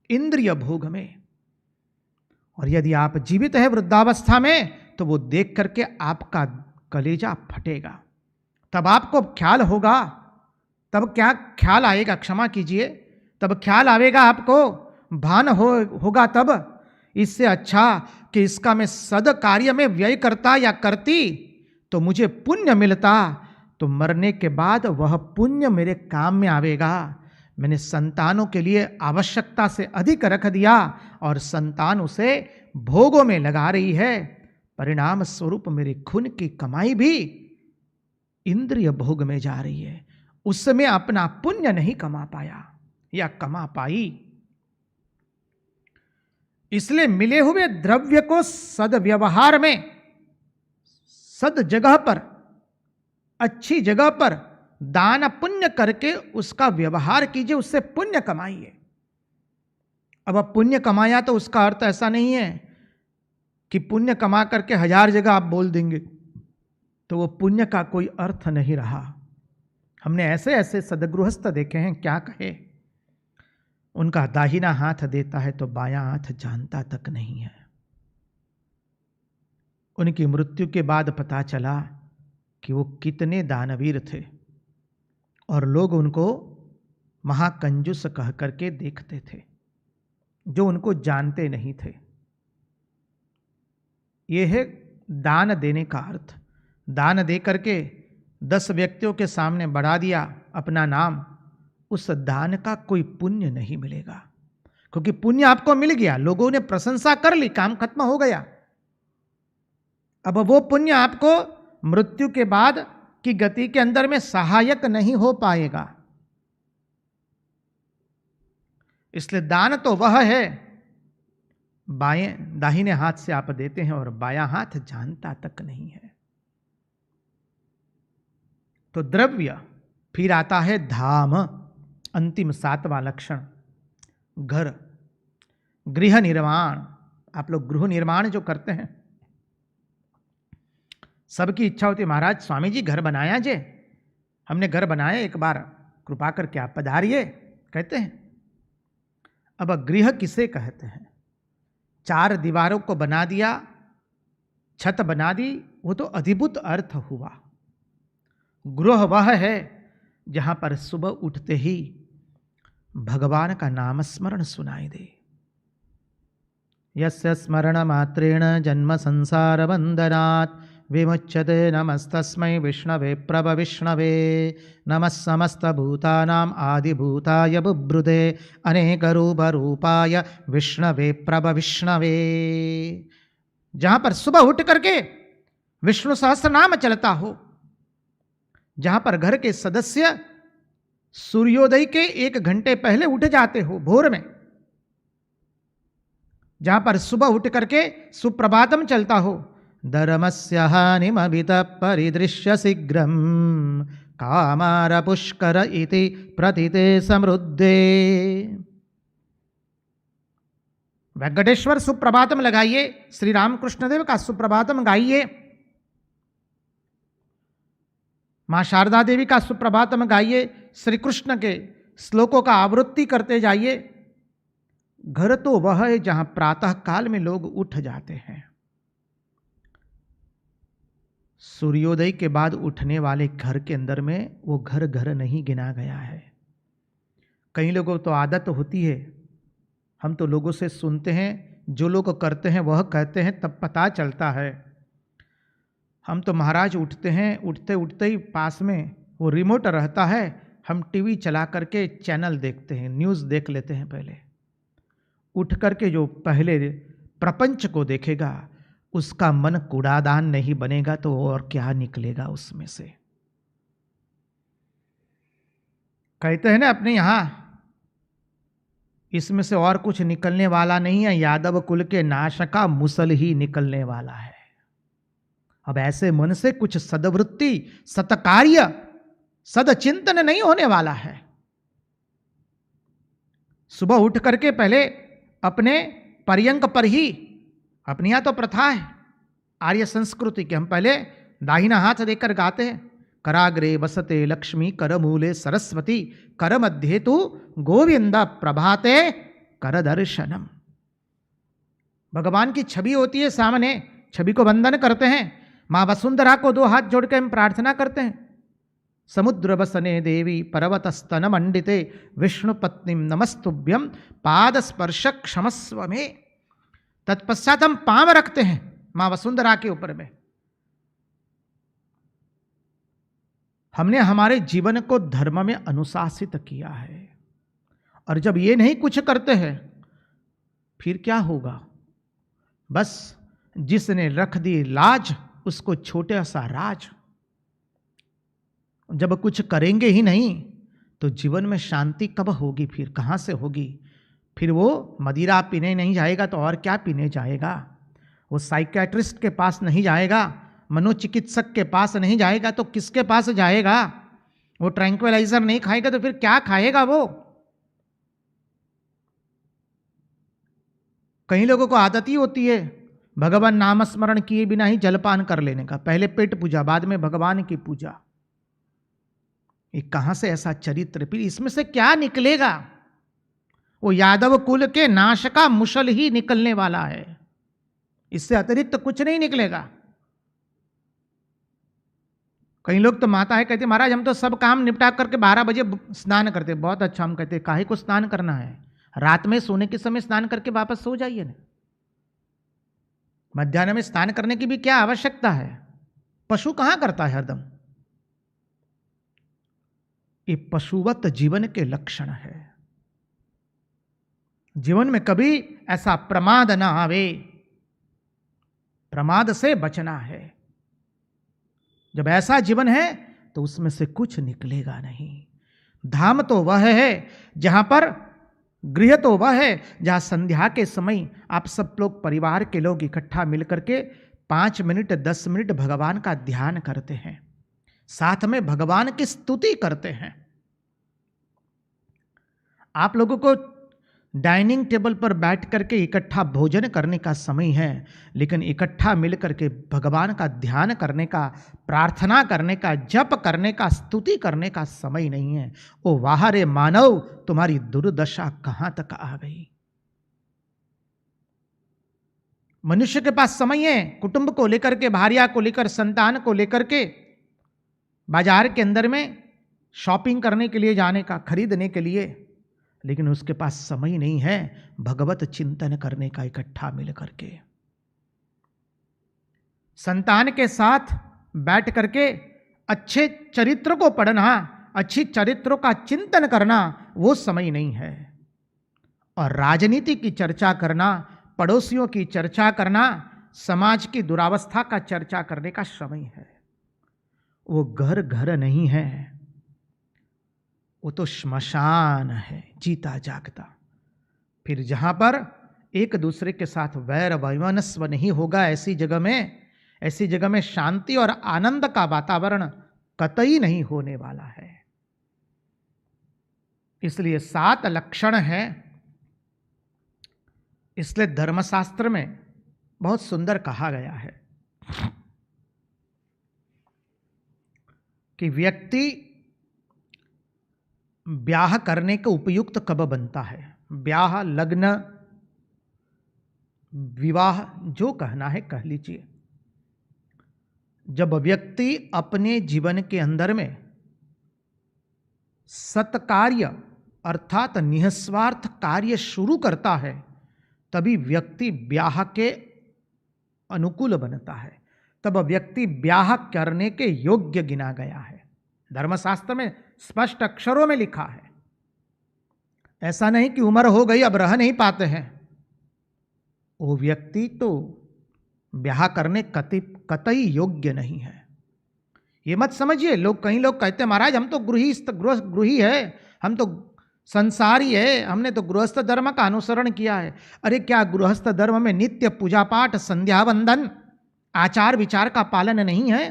इंद्रिय भोग में। और यदि आप जीवित हैं वृद्धावस्था में तो वो देख करके आपका कलेजा फटेगा। तब आपको ख्याल होगा, तब क्या ख्याल आएगा, क्षमा कीजिए, तब ख्याल आएगा आपको, भान होगा तब। इससे अच्छा कि इसका मैं सद कार्य में व्यय करता या करती तो मुझे पुण्य मिलता, तो मरने के बाद वह पुण्य मेरे काम में आवेगा। मैंने संतानों के लिए आवश्यकता से अधिक रख दिया और संतान उसे भोगों में लगा रही है। परिणाम स्वरूप मेरे खून की कमाई भी इंद्रिय भोग में जा रही है। उसमें अपना पुण्य नहीं कमा पाया या कमा पाई। इसलिए मिले हुए द्रव्य को सदव्यवहार में, सद जगह पर, अच्छी जगह पर दान पुण्य करके उसका व्यवहार कीजिए, उससे पुण्य कमाइए। अब पुण्य कमाया तो उसका अर्थ ऐसा नहीं है कि पुण्य कमा करके 1000 जगह आप बोल देंगे तो वो पुण्य का कोई अर्थ नहीं रहा। हमने ऐसे ऐसे सदगृहस्थ देखे हैं, क्या कहे, उनका दाहिना हाथ देता है तो बायां हाथ जानता तक नहीं है। उनकी मृत्यु के बाद पता चला कि वो कितने दानवीर थे और लोग उनको महाकंजूस कह करके देखते थे, जो उनको जानते नहीं थे। यह है दान देने का अर्थ। दान दे करके 10 व्यक्तियों के सामने बढ़ा दिया अपना नाम, उस दान का कोई पुण्य नहीं मिलेगा, क्योंकि पुण्य आपको मिल गया, लोगों ने प्रशंसा कर ली, काम खत्म हो गया। अब वो पुण्य आपको मृत्यु के बाद की गति के अंदर में सहायक नहीं हो पाएगा। इसलिए दान तो वह है बाएं दाहिने हाथ से आप देते हैं और बायां हाथ जानता तक नहीं है। तो द्रव्य, फिर आता है धाम, अंतिम 7वां लक्षण, घर, गृह निर्माण। आप लोग गृह निर्माण जो करते हैं, सबकी इच्छा होती है महाराज स्वामी जी घर बनाया जे, हमने घर बनाया, एक बार कृपा करके आप पधारिए, कहते हैं। अब गृह किसे कहते हैं? 4 दीवारों को बना दिया, छत बना दी, वो तो अधिभूत अर्थ हुआ। गृह वह है जहां पर सुबह उठते ही भगवान का नाम स्मरण सुनाई दे। यस्य स्मरण मात्रेण जन्म संसार बंधनात् विमुच्यते नमस्तस्मै विष्णवे प्रभविष्णवे नमः समस्तभूतानां आदिभूताय बुभृते अनेकरूपरूपाय विष्णवे प्रभविष्णवे। जहां पर सुबह उठ करके विष्णु सहस्त्र नाम चलता हो, जहां पर घर के सदस्य सूर्योदय के 1 घंटे पहले उठ जाते हो भोर में, जहां पर सुबह उठ करके सुप्रभातम चलता हो, धर्मस्य हानिमभित परिदृश्य शीघ्रम कामार पुष्कर इति प्रथिते समृद्धे। वेंकटेश्वर सुप्रभातम लगाइए, श्री रामकृष्ण देव का सुप्रभातम गाइए, मां शारदा देवी का सुप्रभातम गाइए, श्री कृष्ण के श्लोकों का आवृत्ति करते जाइए। घर तो वह है जहां प्रातः काल में लोग उठ जाते हैं। सूर्योदय के बाद उठने वाले घर के अंदर में वो घर घर नहीं गिना गया है। कई लोगों तो आदत होती है, हम तो लोगों से सुनते हैं, जो लोग करते हैं वह कहते हैं, तब पता चलता है। हम तो महाराज उठते हैं, उठते उठते ही पास में वो रिमोट रहता है, हम टीवी चला करके चैनल देखते हैं, न्यूज़ देख लेते हैं। पहले उठ करके जो पहले प्रपंच को देखेगा उसका मन कूड़ादान नहीं बनेगा तो और क्या निकलेगा उसमें से। कहते हैं ना अपने यहाँ, इसमें से और कुछ निकलने वाला नहीं है, यादव कुल के नाश का मुसल ही निकलने वाला है। अब ऐसे मन से कुछ सदवृत्ति, सत्कार्य, सदचिंतन नहीं होने वाला है। सुबह उठ करके पहले अपने पर्यंक पर ही, अपनी यहाँ तो प्रथा है आर्य संस्कृति के, हम पहले दाहिना हाथ देकर गाते हैं, कराग्रे वसते लक्ष्मी करमूले सरस्वती कर मध्य तु गोविंद प्रभाते कर दर्शनम। भगवान की छवि होती है सामने, छवि को वंदन करते हैं। मां वसुंधरा को 2 हाथ जोड़ के हम प्रार्थना करते हैं। समुद्र वसने देवी पर्वत स्तन मंडिते विष्णु पत्नी नमस्तुभ्यम पाद स्पर्श क्षमस्व में। तत्पश्चात हम पांव रखते हैं मां वसुंधरा के ऊपर में। हमने हमारे जीवन को धर्म में अनुशासित किया है, और जब ये नहीं कुछ करते हैं फिर क्या होगा? बस जिसने रख दी लाज उसको छोटा सा राज। जब कुछ करेंगे ही नहीं तो जीवन में शांति कब होगी? फिर कहाँ से होगी? फिर वो मदिरा पीने नहीं जाएगा तो और क्या पीने जाएगा? वो साइकियाट्रिस्ट के पास नहीं जाएगा, मनोचिकित्सक के पास नहीं जाएगा तो किसके पास जाएगा? वो ट्रैंक्विलाइजर नहीं खाएगा तो फिर क्या खाएगा वो? कई लोगों को आदत ही होती है भगवान नाम स्मरण किए बिना ही जलपान कर लेने का। पहले पेट पूजा, बाद में भगवान की पूजा। ये कहां से ऐसा चरित्र? फिर इसमें से क्या निकलेगा? वो यादव कुल के नाश का मुशल ही निकलने वाला है, इससे अतिरिक्त कुछ नहीं निकलेगा। कई लोग तो माता है कहते महाराज हम तो सब काम निपटा करके 12 बजे स्नान करते। बहुत अच्छा। हम कहते काहे को स्नान करना है? रात में सोने के समय स्नान करके वापस सो जाइए ना। मध्याह्न में स्नान करने की भी क्या आवश्यकता है? पशु कहां करता है हरदम? ये पशुवत जीवन के लक्षण है। जीवन में कभी ऐसा प्रमाद ना आवे, प्रमाद से बचना है। जब ऐसा जीवन है तो उसमें से कुछ निकलेगा नहीं। धाम तो वह है जहां पर, गृह तो वह है जहां संध्या के समय आप सब लोग, परिवार के लोग इकट्ठा मिलकर के 5 मिनट 10 मिनट भगवान का ध्यान करते हैं, साथ में भगवान की स्तुति करते हैं। आप लोगों को डाइनिंग टेबल पर बैठ करके इकट्ठा भोजन करने का समय है, लेकिन इकट्ठा मिल करके भगवान का ध्यान करने का, प्रार्थना करने का, जप करने का, स्तुति करने का समय नहीं है। ओ वाह रे मानव, तुम्हारी दुर्दशा कहां तक आ गई। मनुष्य के पास समय है कुटुंब को लेकर के, भार्या को लेकर, संतान को लेकर के बाजार के अंदर में शॉपिंग करने के लिए जाने का, खरीदने के लिए, लेकिन उसके पास समय नहीं है भगवत चिंतन करने का इकट्ठा मिल करके। संतान के साथ बैठ करके अच्छे चरित्र को पढ़ना, अच्छी चरित्रों का चिंतन करना, वो समय नहीं है। और राजनीति की चर्चा करना, पड़ोसियों की चर्चा करना, समाज की दुरावस्था का चर्चा करने का समय है। वो घर घर नहीं है, वो तो श्मशान है, जीता जागता। फिर जहां पर एक दूसरे के साथ वैर वैमनस्व नहीं होगा, ऐसी जगह में शांति और आनंद का वातावरण कतई नहीं होने वाला है। इसलिए 7 लक्षण है। इसलिए धर्मशास्त्र में बहुत सुंदर कहा गया है कि व्यक्ति ब्याह करने के उपयुक्त कब बनता है। ब्याह, लग्न, विवाह जो कहना है कह लीजिए। जब व्यक्ति अपने जीवन के अंदर में सत्कार्य अर्थात निस्वार्थ कार्य शुरू करता है, तभी व्यक्ति ब्याह के अनुकूल बनता है, तब व्यक्ति ब्याह करने के योग्य गिना गया है। धर्मशास्त्र में स्पष्ट अक्षरों में लिखा है। ऐसा नहीं कि उम्र हो गई अब रह नहीं पाते हैं, वो व्यक्ति तो ब्याह करने कतई योग्य नहीं है। ये मत समझिए, कई लोग कहते हैं महाराज हम तो गृही है, हम तो संसारी है, हमने तो गृहस्थ धर्म का अनुसरण किया है। अरे क्या गृहस्थ धर्म में नित्य पूजा पाठ, संध्या वंदन, आचार विचार का पालन नहीं है?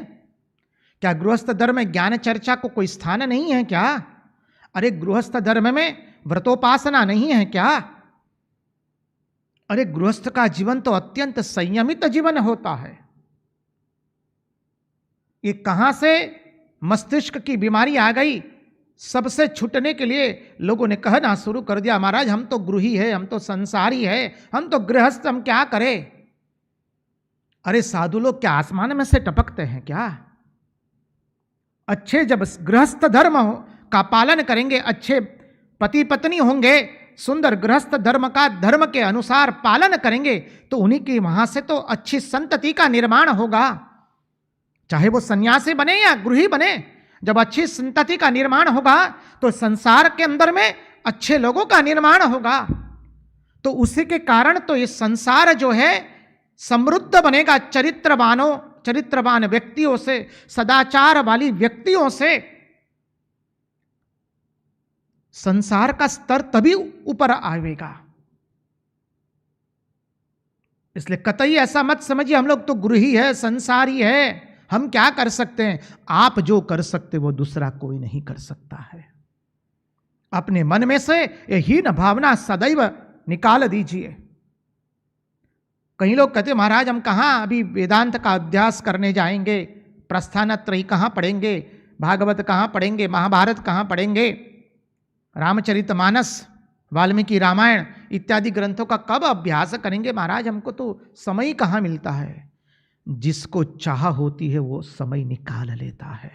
क्या गृहस्थ धर्म में ज्ञान चर्चा को कोई स्थान नहीं है क्या? अरे गृहस्थ धर्म में व्रतोपासना नहीं है क्या? अरे गृहस्थ का जीवन तो अत्यंत संयमित जीवन होता है। ये कहां से मस्तिष्क की बीमारी आ गई? सबसे छूटने के लिए लोगों ने कहना शुरू कर दिया महाराज हम तो गृही है, हम तो संसारी है, हम तो गृहस्थ, हम क्या करें? अरे साधु लोग क्या आसमान में से टपकते हैं क्या? अच्छे जब गृहस्थ धर्म का पालन करेंगे, अच्छे पति पत्नी होंगे, सुंदर गृहस्थ धर्म का धर्म के अनुसार पालन करेंगे, तो उन्हीं की वहां से तो अच्छी संतति का निर्माण होगा। चाहे वो सन्यासी बने या गृही बने, जब अच्छी संतति का निर्माण होगा तो संसार के अंदर में अच्छे लोगों का निर्माण होगा। तो उसी के कारण तो ये संसार जो है समृद्ध बनेगा चरित्रवान व्यक्तियों से, सदाचार वाली व्यक्तियों से। संसार का स्तर तभी ऊपर आएगा। इसलिए कतई ऐसा मत समझिए हम लोग तो गृही है, संसारी है, हम क्या कर सकते हैं। आप जो कर सकते वो दूसरा कोई नहीं कर सकता है। अपने मन में से ये हीन भावना सदैव निकाल दीजिए। कई लोग कहते महाराज हम कहाँ अभी वेदांत का अभ्यास करने जाएंगे, प्रस्थानत्रयी कहाँ पढ़ेंगे, भागवत कहाँ पढ़ेंगे, महाभारत कहाँ पढ़ेंगे, रामचरितमानस, वाल्मीकि रामायण इत्यादि ग्रंथों का कब अभ्यास करेंगे महाराज, हमको तो समय कहाँ मिलता है। जिसको चाह होती है वो समय निकाल लेता है।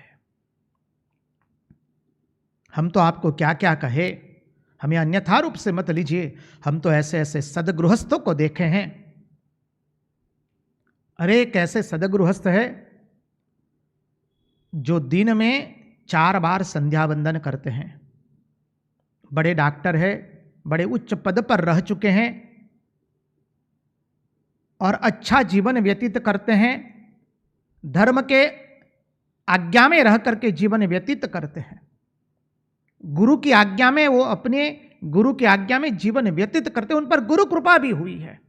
हम तो आपको क्या क्या कहे, हमें अन्यथा रूप से मत लीजिए। हम तो ऐसे ऐसे सदगृहस्थों को देखे हैं। अरे कैसे सदगृहस्थ है जो दिन में 4 बार संध्या वंदन करते हैं, बड़े डॉक्टर है, बड़े उच्च पद पर रह चुके हैं और अच्छा जीवन व्यतीत करते हैं, धर्म के आज्ञा में रह करके जीवन व्यतीत करते हैं। गुरु की आज्ञा में वो अपने गुरु की आज्ञा में जीवन व्यतीत करते हैं, उन पर गुरु कृपा भी हुई है।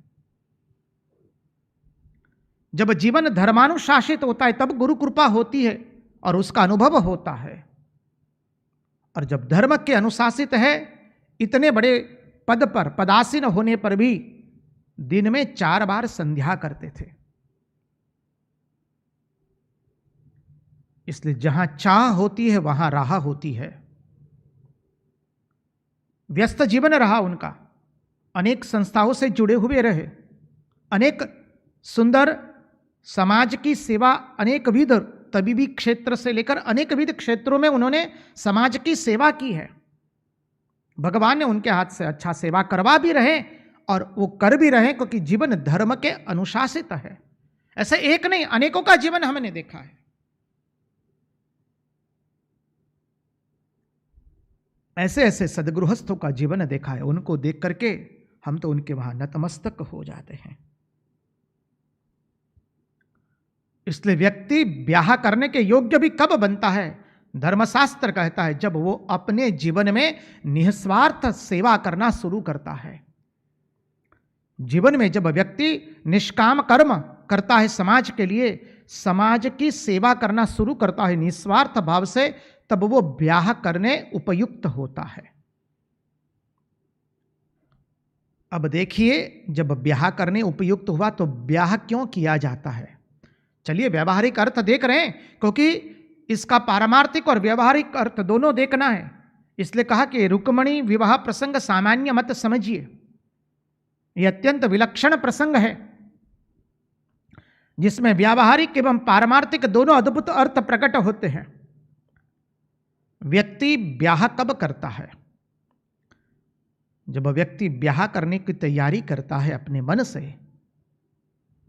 जब जीवन धर्मानुशासित होता है तब गुरु कृपा होती है और उसका अनुभव होता है। और जब धर्म के अनुशासित है, इतने बड़े पद पर पदासीन होने पर भी दिन में 4 बार संध्या करते थे। इसलिए जहां चाह होती है वहां राह होती है। व्यस्त जीवन रहा उनका, अनेक संस्थाओं से जुड़े हुए रहे, अनेक सुंदर समाज की सेवा, अनेक विध तबीबी क्षेत्र से लेकर अनेक विध क्षेत्रों में उन्होंने समाज की सेवा की है। भगवान ने उनके हाथ से अच्छा सेवा करवा भी रहे और वो कर भी रहे, क्योंकि जीवन धर्म के अनुशासित है। ऐसे एक नहीं, अनेकों का जीवन हमने देखा है। ऐसे ऐसे सदगृहस्थों का जीवन देखा है, उनको देख करके हम तो उनके वहां नतमस्तक हो जाते हैं। इसलिए व्यक्ति ब्याह करने के योग्य भी कब बनता है? धर्मशास्त्र कहता है जब वो अपने जीवन में निस्वार्थ सेवा करना शुरू करता है। जीवन में जब व्यक्ति निष्काम कर्म करता है समाज के लिए, समाज की सेवा करना शुरू करता है निस्वार्थ भाव से, तब वो ब्याह करने उपयुक्त होता है। अब देखिए, जब ब्याह करने उपयुक्त हुआ तो ब्याह क्यों किया जाता है? चलिए व्यावहारिक अर्थ देख रहे हैं, क्योंकि इसका पारमार्थिक और व्यवहारिक अर्थ दोनों देखना है। इसलिए कहा कि रुक्मणी विवाह प्रसंग सामान्य मत समझिए, यह अत्यंत विलक्षण प्रसंग है जिसमें व्यावहारिक एवं पारमार्थिक दोनों अद्भुत अर्थ प्रकट होते हैं। व्यक्ति ब्याह कब करता है? जब व्यक्ति ब्याह करने की तैयारी करता है अपने मन से।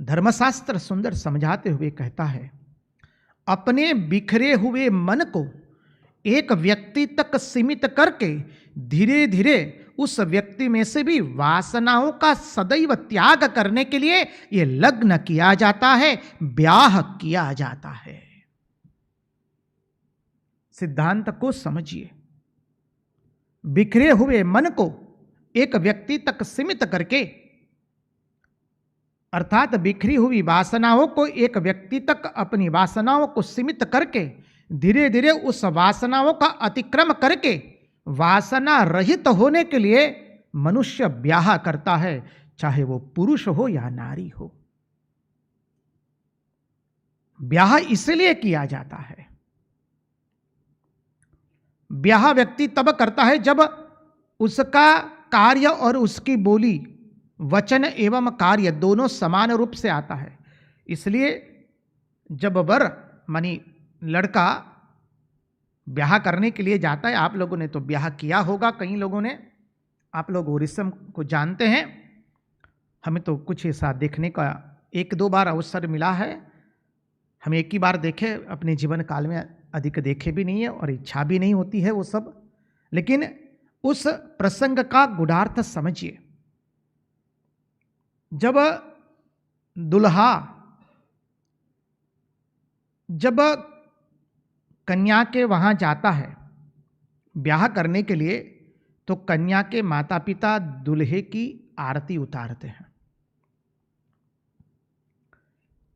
धर्मशास्त्र सुंदर समझाते हुए कहता है, अपने बिखरे हुए मन को एक व्यक्ति तक सीमित करके धीरे धीरे उस व्यक्ति में से भी वासनाओं का सदैव त्याग करने के लिए यह लग्न किया जाता है, ब्याह किया जाता है। सिद्धांत को समझिए। बिखरे हुए मन को एक व्यक्ति तक सीमित करके, अर्थात बिखरी हुई वासनाओं को एक व्यक्ति तक अपनी वासनाओं को सीमित करके धीरे धीरे उस वासनाओं का अतिक्रम करके वासना रहित होने के लिए मनुष्य ब्याह करता है, चाहे वो पुरुष हो या नारी हो। ब्याह इसलिए किया जाता है। ब्याह व्यक्ति तब करता है जब उसका कार्य और उसकी बोली, वचन एवं कार्य दोनों समान रूप से आता है। इसलिए जब वर मानी लड़का ब्याह करने के लिए जाता है, आप लोगों ने तो ब्याह किया होगा, कई लोगों ने, आप लोग वो रस्म को जानते हैं। हमें तो कुछ ऐसा देखने का 1-2 बार अवसर मिला है। हम एक ही बार देखे, अपने जीवन काल में अधिक देखे भी नहीं है और इच्छा भी नहीं होती है वो सब। लेकिन उस प्रसंग का गूढ़ार्थ समझिए। जब दुल्हा जब कन्या के वहां जाता है ब्याह करने के लिए, तो कन्या के माता पिता दुल्हे की आरती उतारते हैं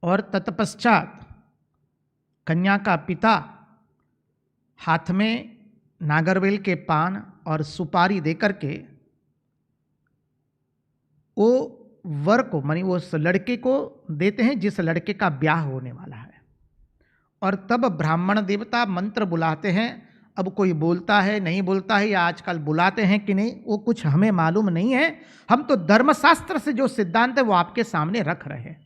और तत्पश्चात कन्या का पिता हाथ में नागरवेल के पान और सुपारी देकर के वो वर को, मानी वो उस लड़के को देते हैं जिस लड़के का ब्याह होने वाला है। और तब ब्राह्मण देवता मंत्र बुलाते हैं। अब कोई बोलता है नहीं बोलता है, या आजकल बुलाते हैं कि नहीं, वो कुछ हमें मालूम नहीं है। हम तो धर्मशास्त्र से जो सिद्धांत है वो आपके सामने रख रहे हैं।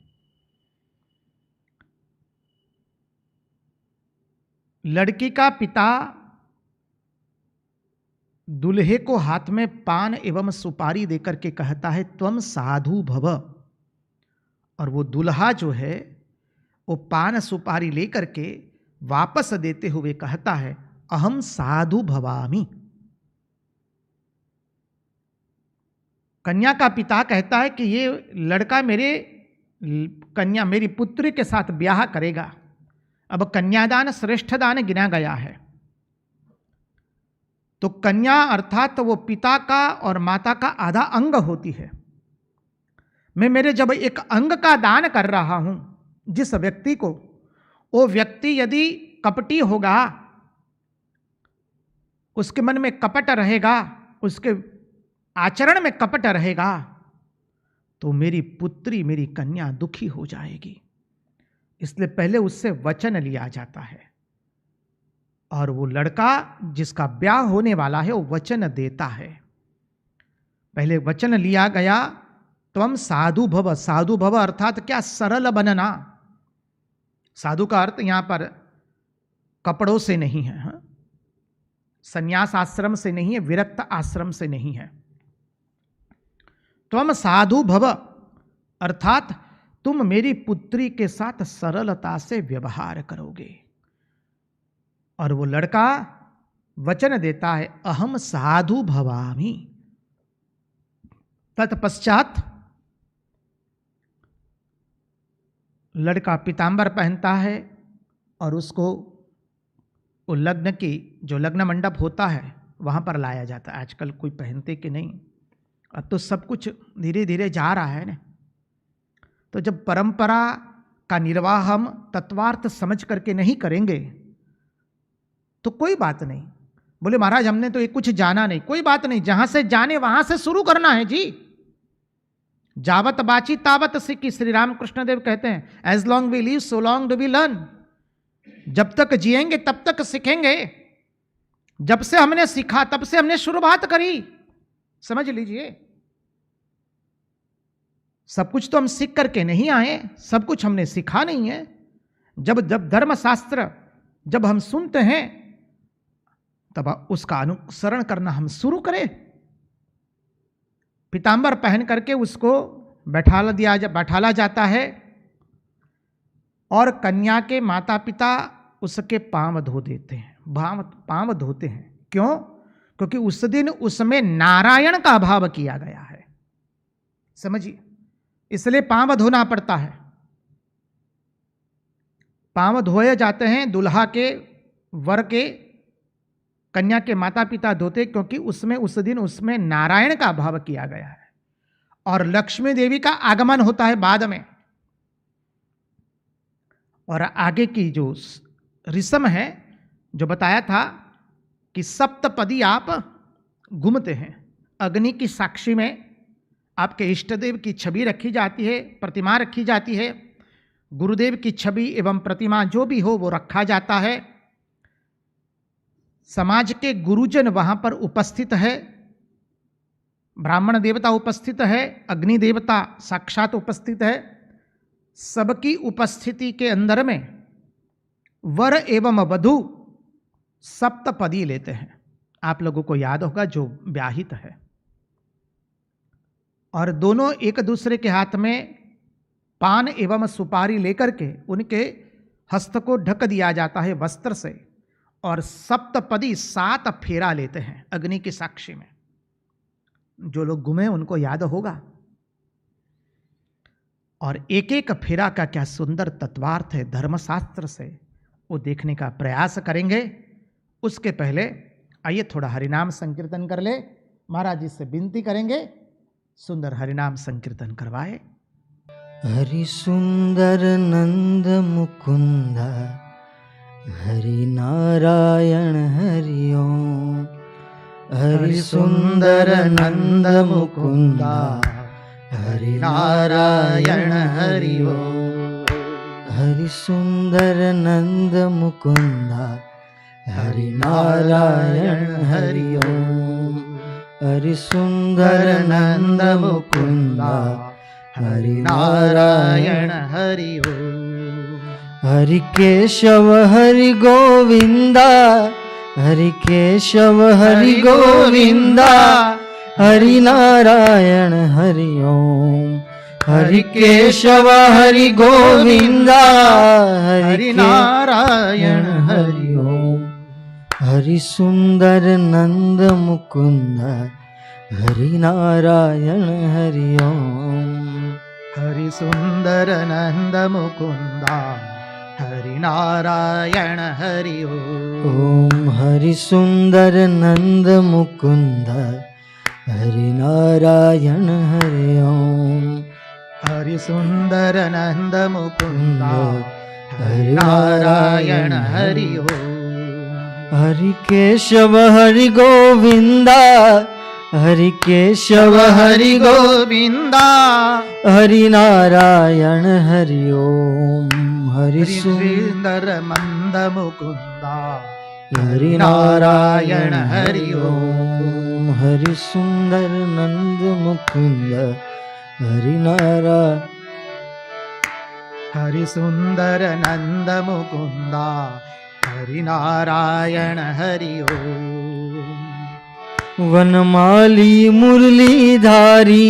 लड़की का पिता दूल्हे को हाथ में पान एवं सुपारी देकर के कहता है, त्वम साधु भव। और वो दूल्हा जो है वो पान सुपारी लेकर के वापस देते हुए कहता है, अहम साधु भवामि। कन्या का पिता कहता है कि ये लड़का मेरी पुत्री के साथ ब्याह करेगा। अब कन्यादान श्रेष्ठ दान गिना गया है, तो कन्या अर्थात वो पिता का और माता का आधा अंग होती है। मैं मेरे जब एक अंग का दान कर रहा हूं जिस व्यक्ति को, वो व्यक्ति यदि कपटी होगा, उसके मन में कपट रहेगा, उसके आचरण में कपट रहेगा तो मेरी पुत्री, मेरी कन्या दुखी हो जाएगी। इसलिए पहले उससे वचन लिया जाता है, और वो लड़का जिसका ब्याह होने वाला है वो वचन देता है। पहले वचन लिया गया, त्वम साधु भव। साधु भव अर्थात क्या? सरल बनना। साधु का अर्थ यहां पर कपड़ों से नहीं है, हाँ? संन्यास आश्रम से नहीं है, विरक्त आश्रम से नहीं है। त्वम साधु भव अर्थात तुम मेरी पुत्री के साथ सरलता से व्यवहार करोगे। और वो लड़का वचन देता है, अहम साधु भवामि। तत्पश्चात लड़का पीतांबर पहनता है और उसको वो लग्न की, जो लग्न मंडप होता है वहां पर लाया जाता है। आजकल कोई पहनते कि नहीं, अब तो सब कुछ धीरे धीरे जा रहा है ना। तो जब परंपरा का निर्वाह हम तत्वार्थ समझ करके नहीं करेंगे तो कोई बात नहीं। बोले महाराज हमने तो ये कुछ जाना नहीं, कोई बात नहीं, जहां से जाने वहां से शुरू करना है जी। जावत बाची तावत सीखी, श्री राम कृष्ण देव कहते हैं, as long we live so long do we learn. जब तक जिएंगे तब तक सीखेंगे। जब से हमने सीखा तब से हमने शुरुआत करी, समझ लीजिए। सब कुछ तो हम सीख करके नहीं आए, सब कुछ हमने सीखा नहीं है। जब जब धर्मशास्त्र जब हम सुनते हैं तब उसका अनुसरण करना हम शुरू करें। पीतांबर पहन करके उसको बैठाला जाता है और कन्या के माता पिता उसके पांव धो देते हैं, पांव धोते हैं। क्यों? क्योंकि उस दिन उसमें नारायण का भाव किया गया है, समझिए, इसलिए पांव धोना पड़ता है। पांव धोए जाते हैं, दुल्हा के, वर के, कन्या के माता पिता धोते, क्योंकि उसमें उस दिन उसमें नारायण का भाव किया गया है। और लक्ष्मी देवी का आगमन होता है बाद में। और आगे की जो रिसम है, जो बताया था कि सप्तपदी आप घूमते हैं, अग्नि की साक्षी में आपके इष्ट देव की छवि रखी जाती है, प्रतिमा रखी जाती है, गुरुदेव की छवि एवं प्रतिमा जो भी हो वो रखा जाता है। समाज के गुरुजन वहां पर उपस्थित है, ब्राह्मण देवता उपस्थित है, अग्नि देवता साक्षात उपस्थित है। सबकी उपस्थिति के अंदर में वर एवं वधू सप्तपदी लेते हैं। आप लोगों को याद होगा जो ब्याहित है, और दोनों एक दूसरे के हाथ में पान एवं सुपारी लेकर के उनके हस्त को ढक दिया जाता है वस्त्र से, और सप्तपदी 7 फेरा लेते हैं अग्नि की साक्षी में। जो लोग घूमे उनको याद होगा। और एक एक फेरा का क्या सुंदर तत्वार्थ है धर्मशास्त्र से, वो देखने का प्रयास करेंगे। उसके पहले आइए थोड़ा हरिनाम संकीर्तन कर ले। महाराज जी से विनती करेंगे सुंदर हरिनाम संकीर्तन करवाए। हरि सुंदर नंद मुकुंद हरि नारायण हरि ओम। हरि सुंदर नंद मुकुंद हरि नारायण हरि ओम। हरि सुंदर नंद मुकुंद हरि नारायण हरि ओम। हरि सुंदर नंद मुकुंद हरि नारायण हरि ओम। हरि केशव हरि गोविंदा हरि केशव हरि गोविंदा हरि नारायण हरि ओम। हरि केशव हरि गोविंदा हरि नारायण हरि ओम। हरि सुंदर नंद मुकुंद हरि नारायण हरि ओम। हरि सुंदर नंद मुकुंदा हरि नारायण हरि ओम। हरि सुंदर नंद मुकुंद हरि नारायण हरि ओम। हरि सुंदर नंद मुकुंदा हरि नारायण हरि ओम। हरि केशव हरि गोविंदा हरि केशव हरि गोविंदा हरि नारायण हरि ओम हरि सुंदर मंद मुकुंदा हरि नारायण हरि ओम हरि सुंदर नंद मुकुंद हरि नारायण हरि सुंदर नंद मुकुंदा हरि नारायण हरि ओम वनमाली मुरलीधारी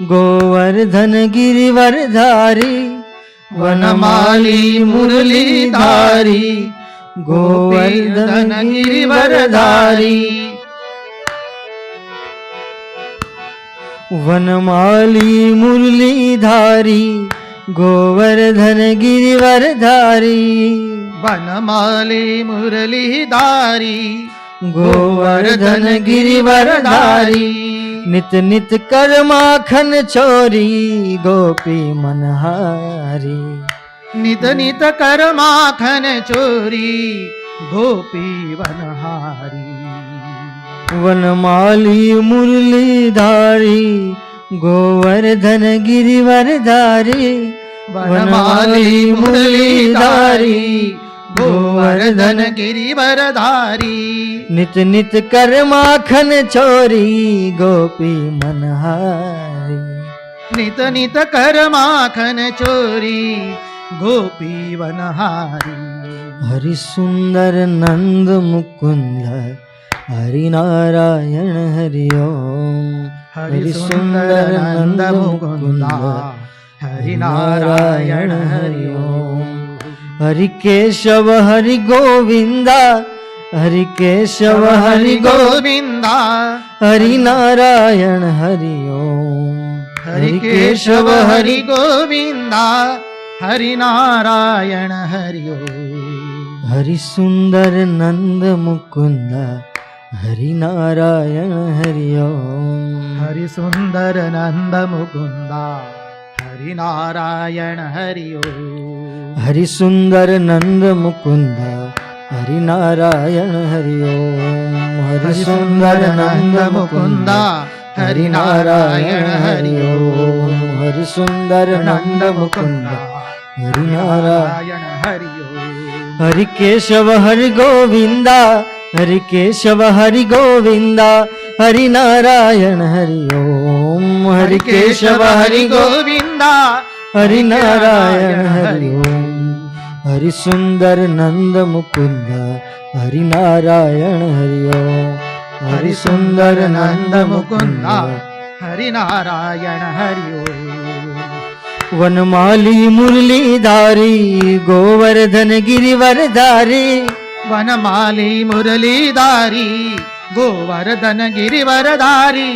गोवर्धन गिरिवरधारी वनमाली मुरलीधारी गोवर्धन गिरिवरधारी वनमाली मुरलीधारी गोवर्धन गिरिवरधारी वनमाली मुरलीधारी गोवर्धन गिरिवरधारी नित नित कर माखन चोरी गोपी मनहारी नित नित कर माखन चोरी गोपी वनहारी वनमाली मुरलीधारी गोवर्धन गिरिवरधारी वनमाली मुरलीधारी गोवर्धन गिरिवरधारी नित नित कर माखन चोरी गोपी मनहारी नित नित कर माखन चोरी गोपी वनहारी हरि सुंदर नंद मुकुंद हरि नारायण हरि ओम हरि सुंदर नंद मुकुंदा हरि नारायण हरि ओम हरि केशव हरि गोविंदा हरि केशव हरि गोविंदा हरि नारायण हरि ओम हरि केशव हरि गोविंदा हरि नारायण हरि ओम हरि सुंदर नंद मुकुंद हरि नारायण हरि ओम हरि सुंदर नंद मुकुंदा हरि नारायण हरि ओम हरि सुंदर नंद मुकुंद हरि नारायण हरि ओम हरि सुंदर नंद मुकुंदा हरि नारायण हरि ओम हरि सुंदर नंद मुकुंदा हरि नारायण हरि ओम हरि केशव हरि गोविंदा हरि केशव हरि गोविंदा हरि नारायण हरि ओम हरि केशव हरि गोविंदा हरि नारायण हरि ओम हरि सुंदर नंद मुकुंद हरि नारायण हरि ओम हरि सुंदर नंद मुकुंदा हरि नारायण हरि ओम वनमाली मुरलीधारी गोवर्धन गिरिवरधारी वनमाली मुरलीधारी गोवर्धन गिरिवरधारी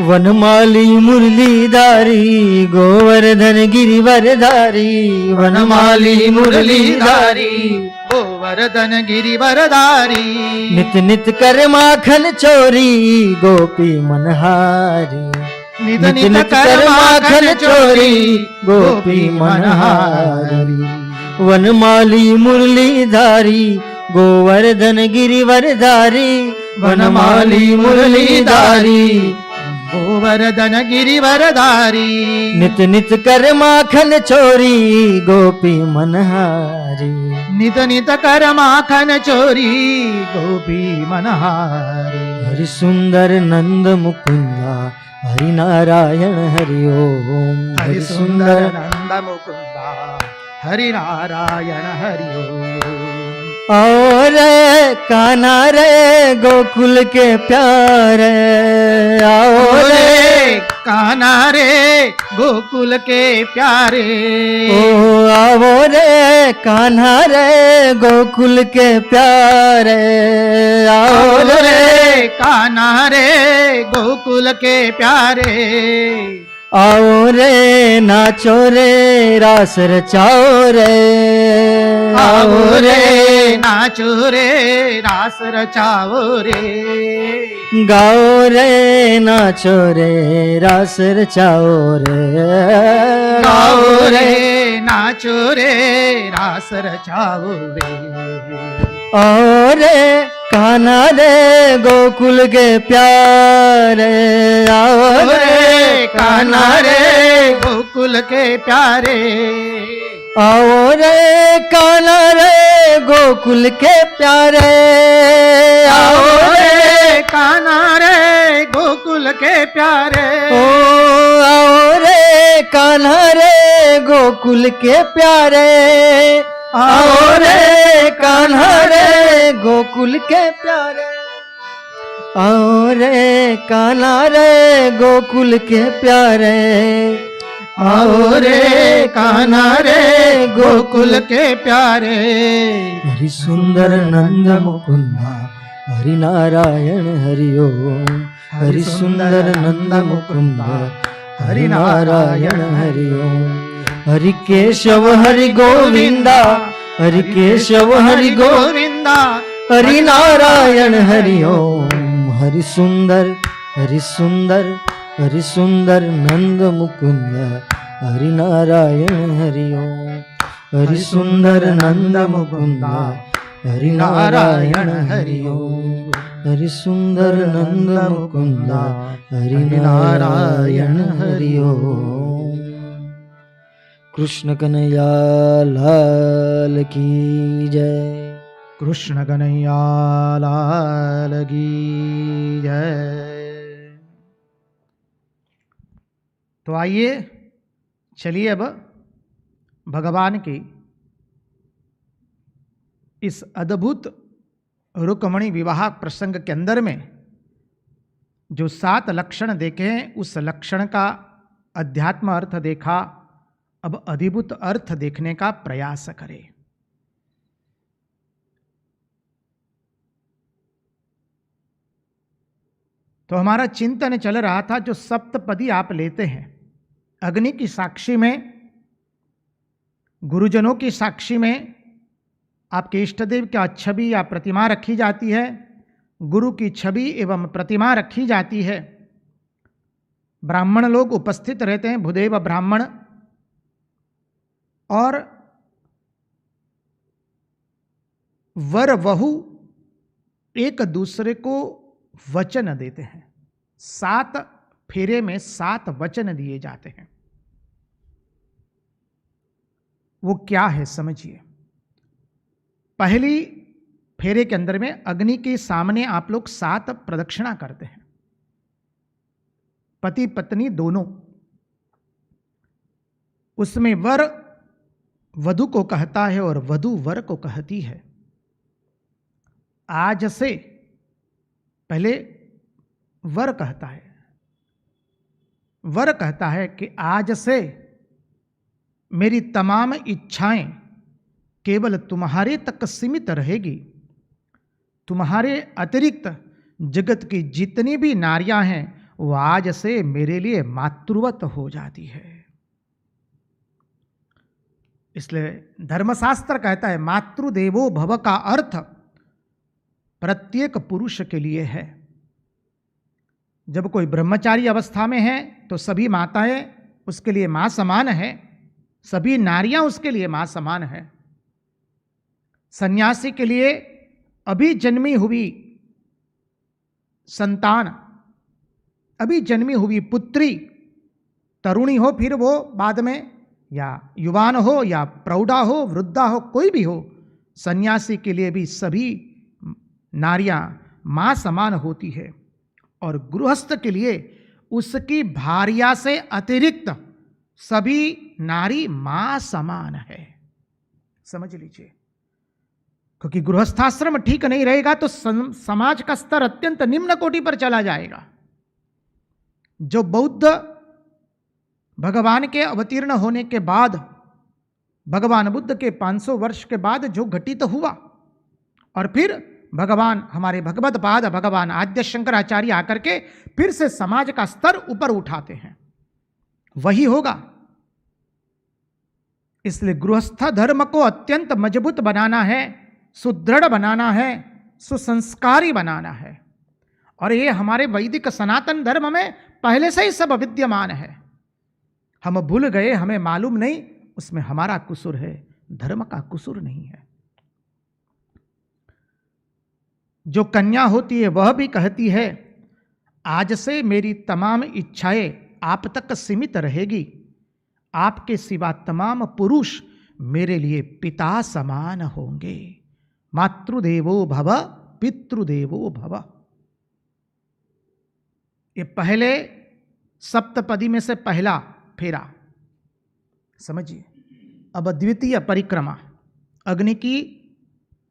वनमाली मुरलीधारी गोवर्धन गिरिवरधारी वनमाली मुरलीधारी गोवर्धन गिरिवरधारी नित नित कर माखन चोरी गोपी मनहारी नित नित कर माखन चोरी गोपी मनहारी वनमाली मुरलीधारी गोवर्धन गिरिवरधारी वनमाली मुरलीधारी गोवर्धन गिरिवरधारी नित नित कर माखन चोरी गोपी मनहारी नित नित कर माखन चोरी गोपी मनहारी हरि सुंदर नंद मुकुंदा हरि नारायण हरि ओम हरि सुंदर नंद मुकुंदा हरि नारायण हरि ओम और कान्हा रे गोकुल के प्यारे आओ रे कान्हा रे गोकुल के प्यारे ओ आओ रे कान्हा रे गोकुल के प्यारे आओ रे कान्हा रे गोकुल के प्यारे आओ रे नाचो रे रास रचाओ रे आओ रे नाचो रे रास रचाओ रे गाओ रे नाचो रे रास रचाओ रे गाओ रे नाचो रे रास रचाओ रे आओ रे कान्हा रे गोकुल के प्यारे, आओ रे कान्हा रे गोकुल के प्यारे, आओ रे कान्हा रे गोकुल के प्यारे, आओ रे कान्हा रे गोकुल के प्यारे, ओ आओ रे कान्हा रे गोकुल के प्यारे, आओ रे कान्हा रे गोकुल के प्यारे, आओ रे कान्हा रे गोकुल के प्यारे, आओ रे कान्हा रे गोकुल के प्यारे। हरि सुंदर नंद मुकुंदा हरि नारायण हरि ओम, हरि सुंदर नंद मुकुंदा हरि नारायण हरि ओम, हरि केशव हरि गोविंदा, हरि केशव हरि गोविंदा, हरि नारायण हरि ओम, हरि सुंदर हरि सुंदर हरि सुंदर नंद मुकुंद हरि नारायण हरि ओम, हरि सुंदर नंद मुकुंद हरि नारायण हरि ओम, हरि सुंदर नंद मुकुंद हरि नारायण हरि ओम। कृष्ण कन्हैया लाल की जय, कृष्ण कन्हैया लाल की जय। तो आइए चलिए अब भगवान की इस अद्भुत रुक्मणी विवाह प्रसंग के अंदर में जो 7 लक्षण देखे हैं उस लक्षण का अध्यात्म अर्थ देखा, अब अधिभूत अर्थ देखने का प्रयास करें। तो हमारा चिंतन चल रहा था जो सप्तपदी आप लेते हैं, अग्नि की साक्षी में, गुरुजनों की साक्षी में आपके इष्ट देव की छवि या प्रतिमा रखी जाती है, गुरु की छवि एवं प्रतिमा रखी जाती है, ब्राह्मण लोग उपस्थित रहते हैं, भूदेव ब्राह्मण, और वर वहू एक दूसरे को वचन देते हैं। 7 फेरे में 7 वचन दिए जाते हैं। वो क्या है समझिए। पहली फेरे के अंदर में अग्नि के सामने आप लोग 7 प्रदक्षिणा करते हैं, पति पत्नी दोनों। उसमें वर वधु को कहता है और वधु वर को कहती है। आज से पहले वर कहता है, वर कहता है कि आज से मेरी तमाम इच्छाएं केवल तुम्हारे तक सीमित रहेगी, तुम्हारे अतिरिक्त जगत की जितनी भी नारियां हैं वो आज से मेरे लिए मातृवत हो जाती है। इसलिए धर्मशास्त्र कहता है मातृदेवो भव का अर्थ प्रत्येक पुरुष के लिए है। जब कोई ब्रह्मचारी अवस्था में है तो सभी माताएं उसके लिए मां समान है, सभी नारियां उसके लिए मां समान है। सन्यासी के लिए अभी जन्मी हुई संतान, अभी जन्मी हुई पुत्री, तरुणी हो फिर वो बाद में, या युवान हो या प्रौढ़ा हो, वृद्धा हो, कोई भी हो, सन्यासी के लिए भी सभी नारियां मां समान होती है। और गृहस्थ के लिए उसकी भार्या से अतिरिक्त सभी नारी मां समान है। समझ लीजिए, क्योंकि गृहस्थाश्रम ठीक नहीं रहेगा तो समाज का स्तर अत्यंत निम्न कोटि पर चला जाएगा। जो बौद्ध भगवान के अवतीर्ण होने के बाद, भगवान बुद्ध के 500 वर्ष के बाद जो घटित हुआ, और फिर भगवान हमारे भगवत पाद भगवान आद्य शंकराचार्य आकर के फिर से समाज का स्तर ऊपर उठाते हैं, वही होगा। इसलिए गृहस्थ धर्म को अत्यंत मजबूत बनाना है, सुदृढ़ बनाना है, सुसंस्कारी बनाना है। और ये हमारे वैदिक सनातन धर्म में पहले से ही सब विद्यमान है। हम भूल गए, हमें मालूम नहीं, उसमें हमारा कसूर है, धर्म का कसूर नहीं है। जो कन्या होती है वह भी कहती है, आज से मेरी तमाम इच्छाएं आप तक सीमित रहेगी, आपके सिवा तमाम पुरुष मेरे लिए पिता समान होंगे। मातृदेवो भव पितृदेवो भव। ये पहले सप्तपदी में से पहला फेरा समझिए। अब द्वितीय परिक्रमा, अग्नि की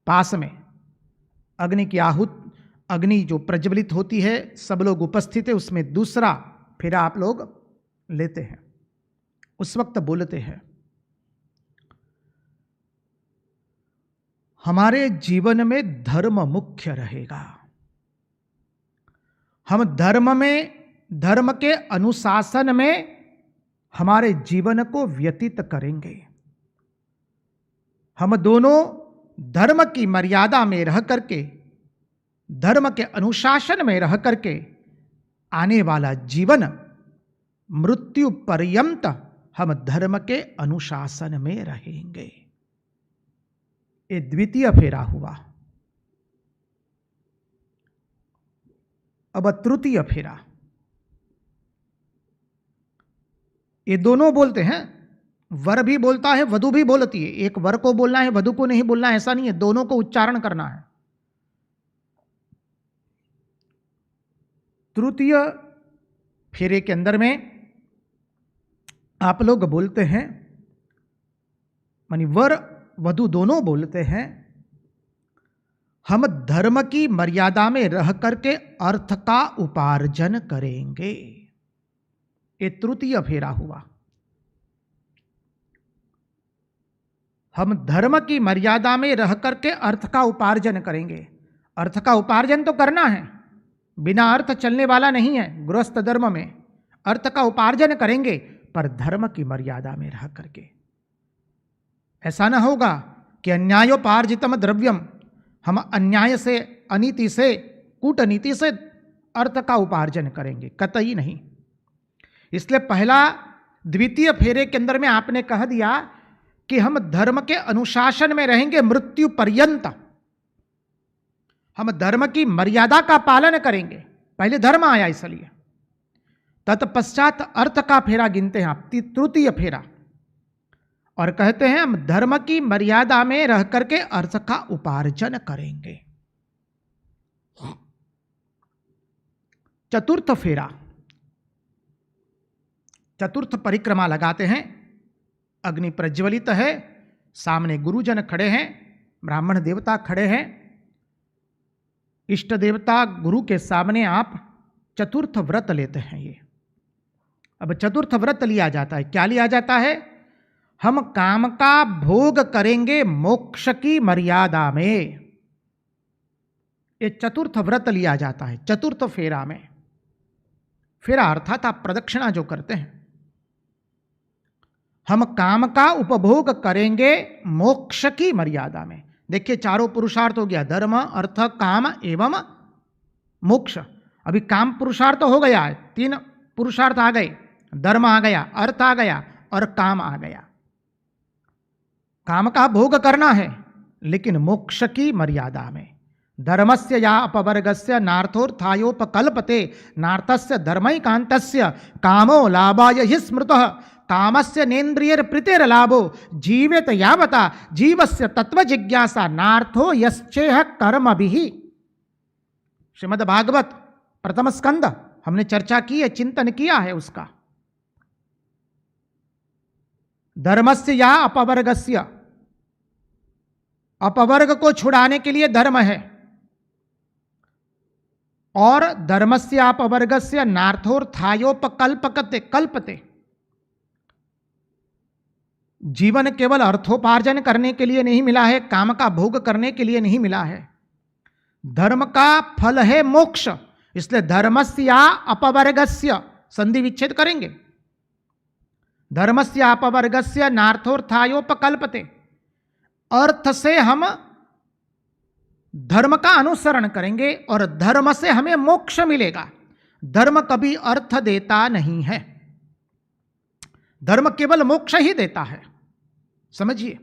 पास में अग्नि की अग्नि जो प्रज्वलित होती है, सब लोग उपस्थित है, उसमें दूसरा फेरा आप लोग लेते हैं। उस वक्त बोलते हैं, हमारे जीवन में धर्म मुख्य रहेगा। हम धर्म के अनुशासन में हमारे जीवन को व्यतीत करेंगे। हम दोनों धर्म की मर्यादा में रह करके, धर्म के अनुशासन में रह करके आने वाला जीवन मृत्यु पर्यंत हम धर्म के अनुशासन में रहेंगे। ये द्वितीय फेरा हुआ। अब तृतीय फेरा, ये दोनों बोलते हैं, वर भी बोलता है, वधु भी बोलती है। एक वर को बोलना है, वधु को नहीं बोलना है, ऐसा नहीं है, दोनों को उच्चारण करना है। तृतीय फेरे के अंदर में आप लोग बोलते हैं, मानी वर वधु दोनों बोलते हैं, हम धर्म की मर्यादा में रह करके अर्थ का उपार्जन करेंगे। ये तृतीय फेरा हुआ। हम धर्म की मर्यादा में रह करके अर्थ का उपार्जन करेंगे। अर्थ का उपार्जन तो करना है, बिना अर्थ चलने वाला नहीं है। गृहस्थ धर्म में अर्थ का उपार्जन करेंगे, पर धर्म की मर्यादा में रह करके। ऐसा ना होगा कि अन्यायोपार्जितम द्रव्यम, हम अन्याय से, अनीति से, कूटनीति से अर्थ का उपार्जन करेंगे, कतई नहीं। इसलिए पहला द्वितीय फेरे के अंदर में आपने कह दिया कि हम धर्म के अनुशासन में रहेंगे मृत्यु पर्यंत। हम धर्म की मर्यादा का पालन करेंगे। पहले धर्म आया इसलिए, तत्पश्चात अर्थ का फेरा गिनते हैं आप, तृतीय फेरा, और कहते हैं हम धर्म की मर्यादा में रह करके अर्थ का उपार्जन करेंगे। चतुर्थ फेरा, चतुर्थ परिक्रमा लगाते हैं। अग्नि प्रज्वलित है, सामने गुरुजन खड़े हैं, ब्राह्मण देवता खड़े हैं, इष्ट देवता गुरु के सामने आप चतुर्थ व्रत लेते हैं। ये अब चतुर्थ व्रत लिया जाता है। क्या लिया जाता है? हम काम का भोग करेंगे मोक्ष की मर्यादा में। ये चतुर्थ व्रत लिया जाता है चतुर्थ फेरा में। फेरा अर्थात आप प्रदक्षिणा जो करते हैं, हम काम का उपभोग करेंगे मोक्ष की मर्यादा में। देखिए चारों पुरुषार्थ हो गया, धर्म अर्थ काम एवं मोक्ष। अभी काम पुरुषार्थ हो गया है, 3 पुरुषार्थ आ गए, धर्म आ गया, अर्थ आ गया और काम आ गया। काम का भोग करना है लेकिन मोक्ष की मर्यादा में। धर्मस्य या अपवर्गस्य नार्थोत्थायोपकल्पते नार्थस्य धर्मैकान्तस्य कामो लाभाय हि स्मृतः कामस्य नेन्द्रियर प्रीतिर लाभो जीवेत यावता जीवस्य तत्व जिज्ञासा नार्थो यश्चेह कर्मभिः। श्रीमद् भागवत प्रथम स्कंद हमने चर्चा की है, चिंतन किया है उसका। धर्मस्य या अपवर्गस्य, अपवर्ग को छुड़ाने के लिए धर्म है, और धर्मस्य अपवर्गस्य नार्थोत्थायोपकल्पते कल्पते, जीवन केवल अर्थोपार्जन करने के लिए नहीं मिला है, काम का भोग करने के लिए नहीं मिला है। धर्म का फल है मोक्ष, इसलिए धर्मस्य अपवर्गस्य संधि विच्छेद करेंगे। धर्मस्य अपवर्गस्य नार्थोत्थायोपकल्पते, अर्थ से हम धर्म का अनुसरण करेंगे और धर्म से हमें मोक्ष मिलेगा। धर्म कभी अर्थ देता नहीं है, धर्म केवल मोक्ष ही देता है, समझिए।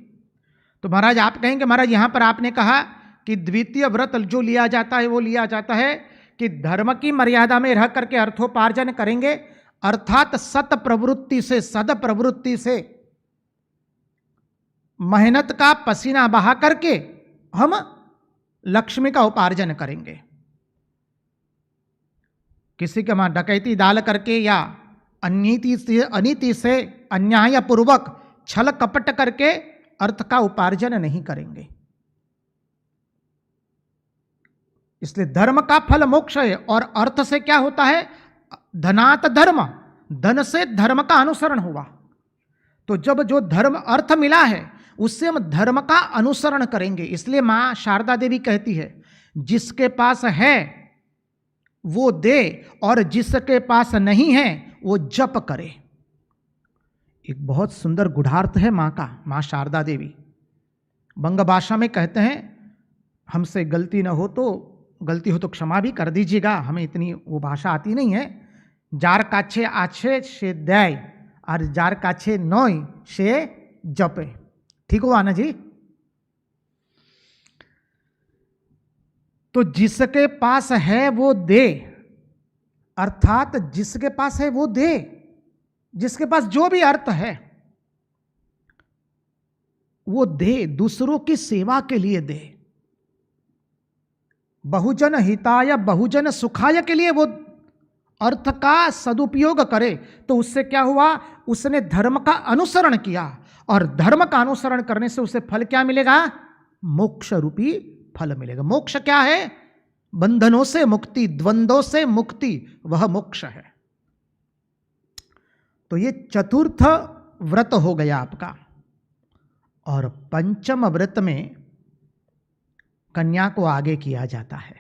तो महाराज आप कहेंगे महाराज यहां पर आपने कहा कि द्वितीय व्रत जो लिया जाता है वो लिया जाता है कि धर्म की मर्यादा में रह करके अर्थोपार्जन करेंगे, अर्थात सत प्रवृत्ति से, सद प्रवृत्ति से मेहनत का पसीना बहा करके हम लक्ष्मी का उपार्जन करेंगे। किसी के वहां डकैती डाल करके या अनीति से अन्याय पूर्वक छल कपट करके अर्थ का उपार्जन नहीं करेंगे। इसलिए धर्म का फल मोक्ष है। और अर्थ से क्या होता है? धनात धर्म, धन से धर्म का अनुसरण हुआ। तो जब जो धर्म अर्थ मिला है उससे हम धर्म का अनुसरण करेंगे। इसलिए मां शारदा देवी कहती है, जिसके पास है वो दे और जिसके पास नहीं है वो जप करे। एक बहुत सुंदर गुढ़ार्थ है मां का, मां शारदा देवी। बंग भाषा में कहते हैं, हमसे गलती न हो तो, गलती हो तो क्षमा भी कर दीजिएगा, हमें इतनी वो भाषा आती नहीं है। जार काछे आछे से दय और जार काछे नोय से जपे। ठीक हुआ ना जी? तो जिसके पास है वो दे, अर्थात जिसके पास है वो दे, जिसके पास जो भी अर्थ है वो दे, दूसरों की सेवा के लिए दे, बहुजन हिताय बहुजन सुखाय के लिए वो अर्थ का सदुपयोग करे। तो उससे क्या हुआ? उसने धर्म का अनुसरण किया, और धर्म का अनुसरण करने से उसे फल क्या मिलेगा? मोक्ष रूपी फल मिलेगा। मोक्ष क्या है? बंधनों से मुक्ति, द्वंद्वों से मुक्ति, वह मोक्ष है। तो ये चतुर्थ व्रत हो गया आपका। और पंचम व्रत में कन्या को आगे किया जाता है।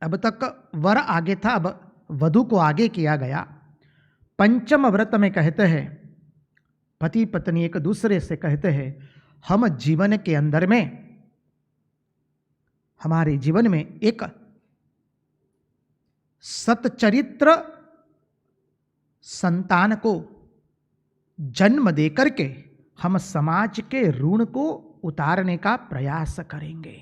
अब तक वर आगे था, अब वधू को आगे किया गया। पंचम व्रत में कहते हैं, पति पत्नी एक दूसरे से कहते हैं, हम जीवन के अंदर में, हमारे जीवन में एक सच्चरित्र संतान को जन्म देकर के हम समाज के ऋण को उतारने का प्रयास करेंगे।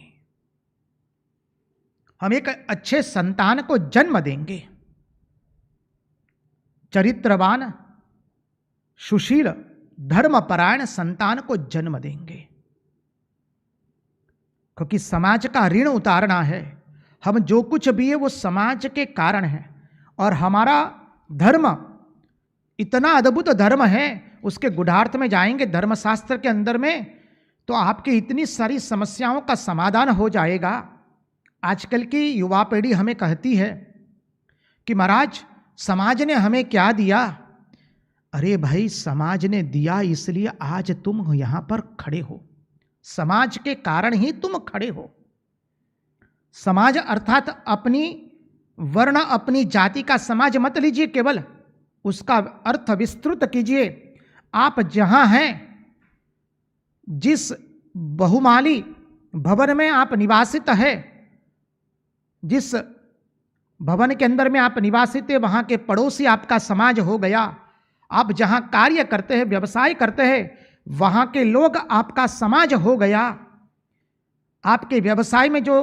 हम एक अच्छे संतान को जन्म देंगे, चरित्रवान, सुशील, धर्मपरायण संतान को जन्म देंगे। क्योंकि समाज का ऋण उतारना है। हम जो कुछ भी है वो समाज के कारण है। और हमारा धर्म इतना अद्भुत धर्म है, उसके गुढ़ार्थ में जाएंगे धर्मशास्त्र के अंदर में तो आपकी इतनी सारी समस्याओं का समाधान हो जाएगा। आजकल की युवा पीढ़ी हमें कहती है कि महाराज समाज ने हमें क्या दिया? अरे भाई, समाज ने दिया इसलिए आज तुम यहां पर खड़े हो, समाज के कारण ही तुम खड़े हो। समाज अर्थात अपनी वर्ण, अपनी जाति का समाज मत लीजिए, केवल उसका अर्थ विस्तृत कीजिए। आप जहां हैं, जिस बहुमाली भवन में आप निवासित है, जिस भवन के अंदर में आप निवासित है, वहां के पड़ोसी आपका समाज हो गया। आप जहां कार्य करते हैं, व्यवसाय करते हैं, वहां के लोग आपका समाज हो गया। आपके व्यवसाय में जो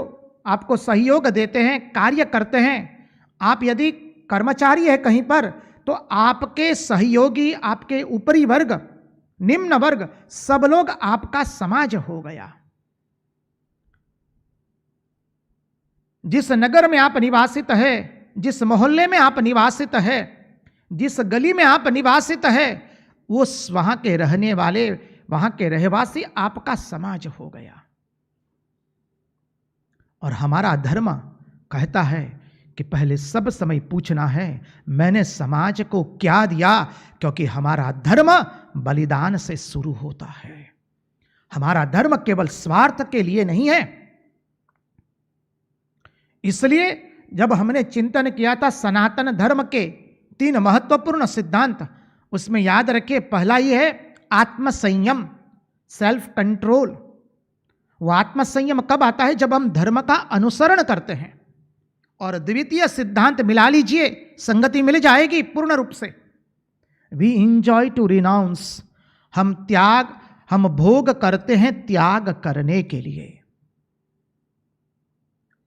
आपको सहयोग देते हैं, कार्य करते हैं, आप यदि कर्मचारी है कहीं पर, तो आपके सहयोगी, आपके ऊपरी वर्ग, निम्न वर्ग, सब लोग आपका समाज हो गया। जिस नगर में आप निवासित है, जिस मोहल्ले में आप निवासित है, जिस गली में आप निवासित है, वो वहां के रहने वाले, वहां के रहवासी आपका समाज हो गया। और हमारा धर्म कहता है कि पहले सब समय पूछना है, मैंने समाज को क्या दिया? क्योंकि हमारा धर्म बलिदान से शुरू होता है। हमारा धर्म केवल स्वार्थ के लिए नहीं है। इसलिए जब हमने चिंतन किया था सनातन धर्म के 3 महत्वपूर्ण सिद्धांत, उसमें याद रखिए पहला ही है आत्मसंयम, सेल्फ कंट्रोल। वो आत्मसंयम कब आता है? जब हम धर्म का अनुसरण करते हैं। और द्वितीय सिद्धांत मिला लीजिए, संगति मिल जाएगी पूर्ण रूप से। वी इंजॉय टू रिनाउंस, हम भोग करते हैं त्याग करने के लिए।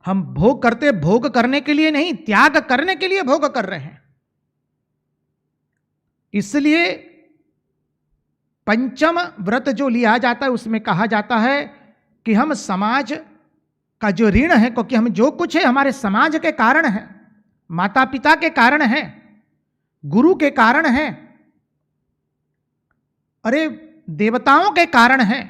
हम भोग करते भोग करने के लिए नहीं, त्याग करने के लिए भोग कर रहे हैं। इसलिए पंचम व्रत जो लिया जाता है उसमें कहा जाता है कि हम समाज का जो ऋण है, क्योंकि हम जो कुछ है हमारे समाज के कारण है, माता पिता के कारण है, गुरु के कारण है, अरे देवताओं के कारण है।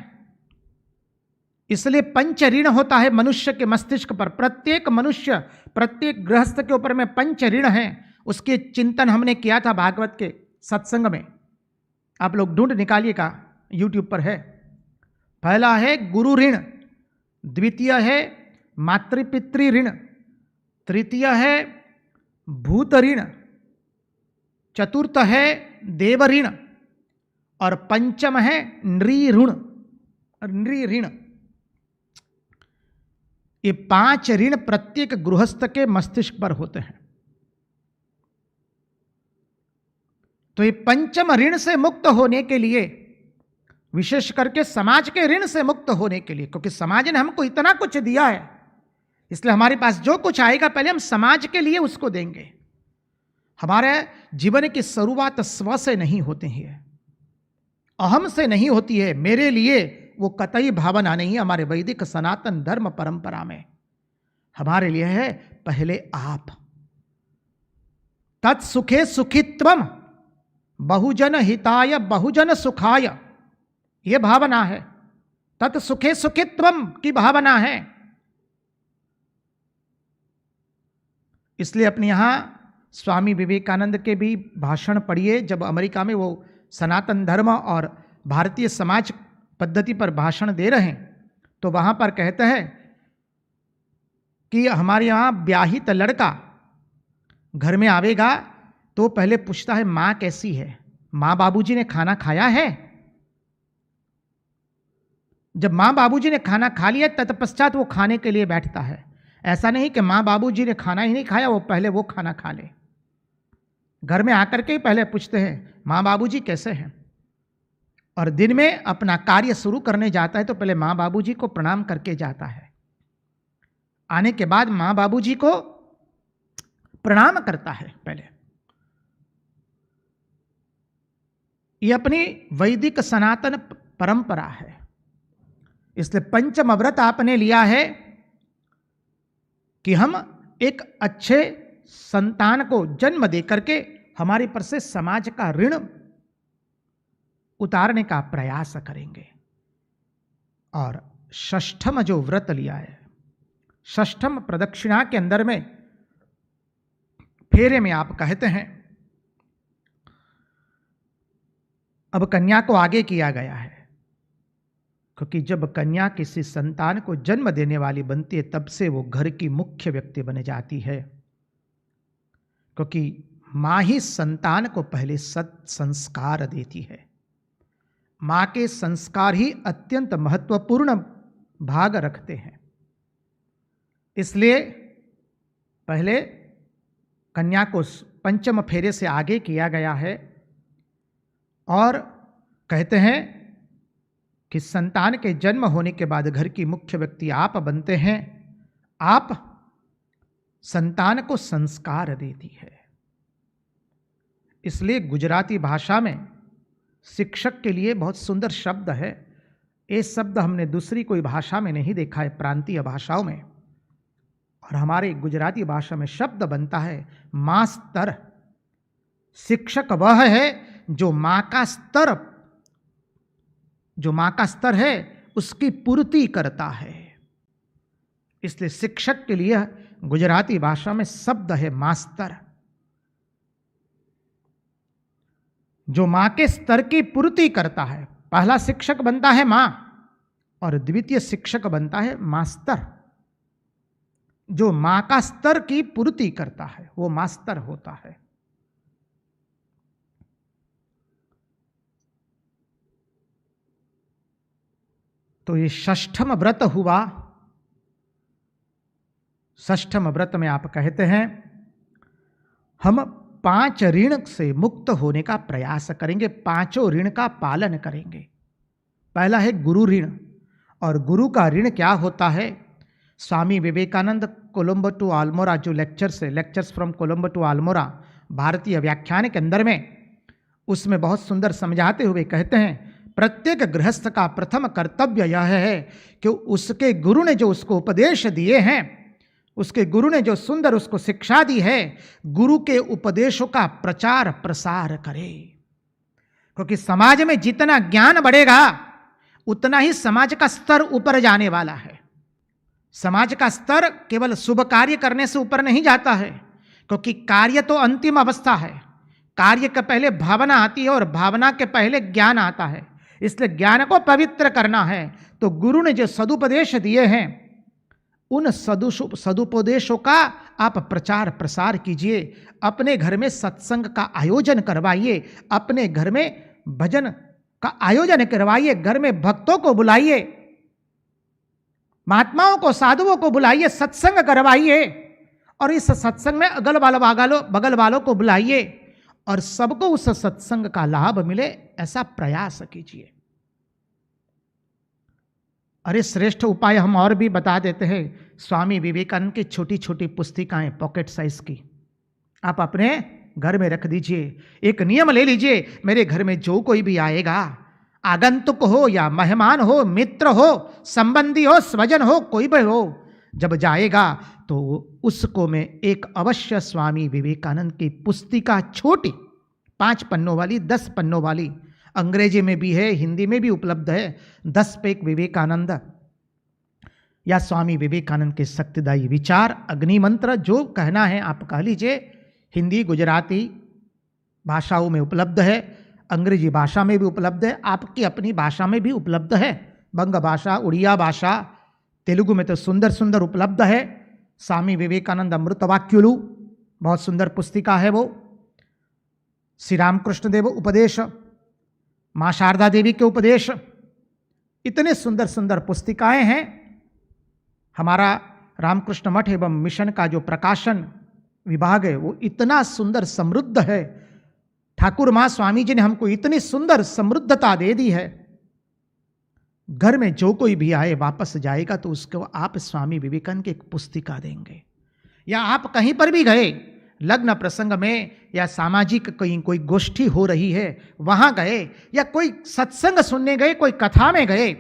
इसलिए पंच ऋण होता है मनुष्य के मस्तिष्क पर। प्रत्येक मनुष्य, प्रत्येक गृहस्थ के ऊपर में पंच ऋण है। उसके चिंतन हमने किया था भागवत के सत्संग में, आप लोग ढूंढ निकालिएगा, यूट्यूब पर है। पहला है गुरु ऋण, द्वितीय है मातृपितृ ऋण, तृतीय है भूत ऋण, चतुर्थ है देव ऋण और पंचम है नृ ऋण। ये 5 ऋण प्रत्येक गृहस्थ के मस्तिष्क पर होते हैं। तो ये पंचम ऋण से मुक्त होने के लिए, विशेष करके समाज के ऋण से मुक्त होने के लिए, क्योंकि समाज ने हमको इतना कुछ दिया है, इसलिए हमारे पास जो कुछ आएगा पहले हम समाज के लिए उसको देंगे। हमारे जीवन की शुरुआत स्व से नहीं होती है, अहम से नहीं होती है, मेरे लिए वो कतई भावना नहीं है। हमारे वैदिक सनातन धर्म परंपरा में हमारे लिए है पहले आप। तत्सुखे सुखित्वम बहुजन हिताय बहुजन सुखाय, ये भावना है। तत्सुखे सुखित्वम की भावना है। इसलिए अपने यहां स्वामी विवेकानंद के भी भाषण पढ़िए। जब अमेरिका में वो सनातन धर्म और भारतीय समाज पद्धति पर भाषण दे रहे हैं, तो वहां पर कहते हैं कि हमारे यहां ब्याहित लड़का घर में आवेगा तो पहले पूछता है मां कैसी है, मां बाबूजी ने खाना खाया है। जब मां बाबूजी ने खाना खा लिया तत्पश्चात वो खाने के लिए बैठता है। ऐसा नहीं कि मां बाबूजी ने खाना ही नहीं खाया, वो पहले वो खाना खा ले। घर में आकर के ही पहले पूछते हैं मां बाबूजी कैसे हैं, और दिन में अपना कार्य शुरू करने जाता है तो पहले मां बाबूजी को प्रणाम करके जाता है। आने के बाद मां बाबूजी को प्रणाम करता है पहले। ये अपनी वैदिक सनातन परंपरा है। इसलिए पंचम व्रत आपने लिया है कि हम एक अच्छे संतान को जन्म दे करके हमारे पर से समाज का ऋण उतारने का प्रयास करेंगे। और षष्ठम जो व्रत लिया है, षष्ठम प्रदक्षिणा के अंदर में फेरे में आप कहते हैं, अब कन्या को आगे किया गया है, क्योंकि जब कन्या किसी संतान को जन्म देने वाली बनती है तब से वो घर की मुख्य व्यक्ति बन जाती है, क्योंकि मां ही संतान को पहले सत संस्कार देती है। मां के संस्कार ही अत्यंत महत्वपूर्ण भाग रखते हैं। इसलिए पहले कन्या को पंचम फेरे से आगे किया गया है और कहते हैं कि संतान के जन्म होने के बाद घर की मुख्य व्यक्ति आप बनते हैं। आप संतान को संस्कार देती है। इसलिए गुजराती भाषा में शिक्षक के लिए बहुत सुंदर शब्द है। ये शब्द हमने दूसरी कोई भाषा में नहीं देखा है, प्रांतीय भाषाओं में, और हमारे गुजराती भाषा में शब्द बनता है मास्तर। शिक्षक वह है जो मां का स्तर है उसकी पूर्ति करता है। इसलिए शिक्षक के लिए गुजराती भाषा में शब्द है मास्तर, जो मां के स्तर की पूर्ति करता है। पहला शिक्षक बनता है मां और द्वितीय शिक्षक बनता है मास्टर। जो मां का स्तर की पूर्ति करता है वो मास्टर होता है। तो ये षष्ठम व्रत हुआ। षष्ठम व्रत में आप कहते हैं हम 5 ऋण से मुक्त होने का प्रयास करेंगे, 5 ऋण का पालन करेंगे। पहला है गुरु ऋण, और गुरु का ऋण क्या होता है? स्वामी विवेकानंद कोलंबो टू अल्मोड़ा जो लेक्चर्स है, lectures from Colombo to Almora, भारतीय व्याख्यान के अंदर में, उसमें बहुत सुंदर समझाते हुए कहते हैं, प्रत्येक गृहस्थ का प्रथम कर्तव्य यह है कि उसके गुरु ने जो उसको उपदेश दिए हैं, उसके गुरु ने जो सुंदर उसको शिक्षा दी है, गुरु के उपदेशों का प्रचार प्रसार करे। क्योंकि समाज में जितना ज्ञान बढ़ेगा उतना ही समाज का स्तर ऊपर जाने वाला है। समाज का स्तर केवल शुभ कार्य करने से ऊपर नहीं जाता है, क्योंकि कार्य तो अंतिम अवस्था है। कार्य के पहले भावना आती है और भावना के पहले ज्ञान आता है। इसलिए ज्ञान को पवित्र करना है तो गुरु ने जो सदुपदेश दिए हैं उन सदुपदेशों का आप प्रचार प्रसार कीजिए। अपने घर में सत्संग का आयोजन करवाइए, अपने घर में भजन का आयोजन करवाइए, घर में भक्तों को बुलाइए, महात्माओं को, साधुओं को बुलाइए, सत्संग करवाइए और इस सत्संग में बगल वालों को बुलाइए और सबको उस सत्संग का लाभ मिले, ऐसा प्रयास कीजिए। अरे श्रेष्ठ उपाय हम और भी बता देते हैं। स्वामी विवेकानंद की छोटी छोटी पुस्तिकाएं पॉकेट साइज की आप अपने घर में रख दीजिए। एक नियम ले लीजिए, मेरे घर में जो कोई भी आएगा, आगंतुक हो या मेहमान हो, मित्र हो, संबंधी हो, स्वजन हो, कोई भी हो, जब जाएगा तो उसको मैं एक अवश्य स्वामी विवेकानंद की पुस्तिका, छोटी 5 पन्नों वाली, 10 पन्नों वाली, अंग्रेजी में भी है, हिंदी में भी उपलब्ध है, 10 पेज विवेकानंद या स्वामी विवेकानंद के शक्तिदायी विचार, अग्नि मंत्र, जो कहना है आप कह लीजिए। हिंदी, गुजराती भाषाओं में उपलब्ध है, अंग्रेजी भाषा में भी उपलब्ध है, आपकी अपनी भाषा में भी उपलब्ध है, बंग भाषा, उड़िया भाषा, तेलुगु में तो सुंदर सुंदर उपलब्ध है। स्वामी विवेकानंद अमृतवाक्युलु बहुत सुंदर पुस्तिका है वो। श्री रामकृष्ण देव उपदेश, माँ शारदा देवी के उपदेश, इतने सुंदर सुंदर पुस्तिकाएं हैं। हमारा रामकृष्ण मठ एवं मिशन का जो प्रकाशन विभाग है वो इतना सुंदर समृद्ध है। ठाकुर माँ स्वामी जी ने हमको इतनी सुंदर समृद्धता दे दी है। घर में जो कोई भी आए वापस जाएगा तो उसको आप स्वामी विवेकानंद की एक पुस्तिका देंगे। या आप कहीं पर भी गए, लग्न प्रसंग में या सामाजिक कहीं कोई गोष्ठी हो रही है वहां गए, या कोई सत्संग सुनने गए, कोई कथा में गए,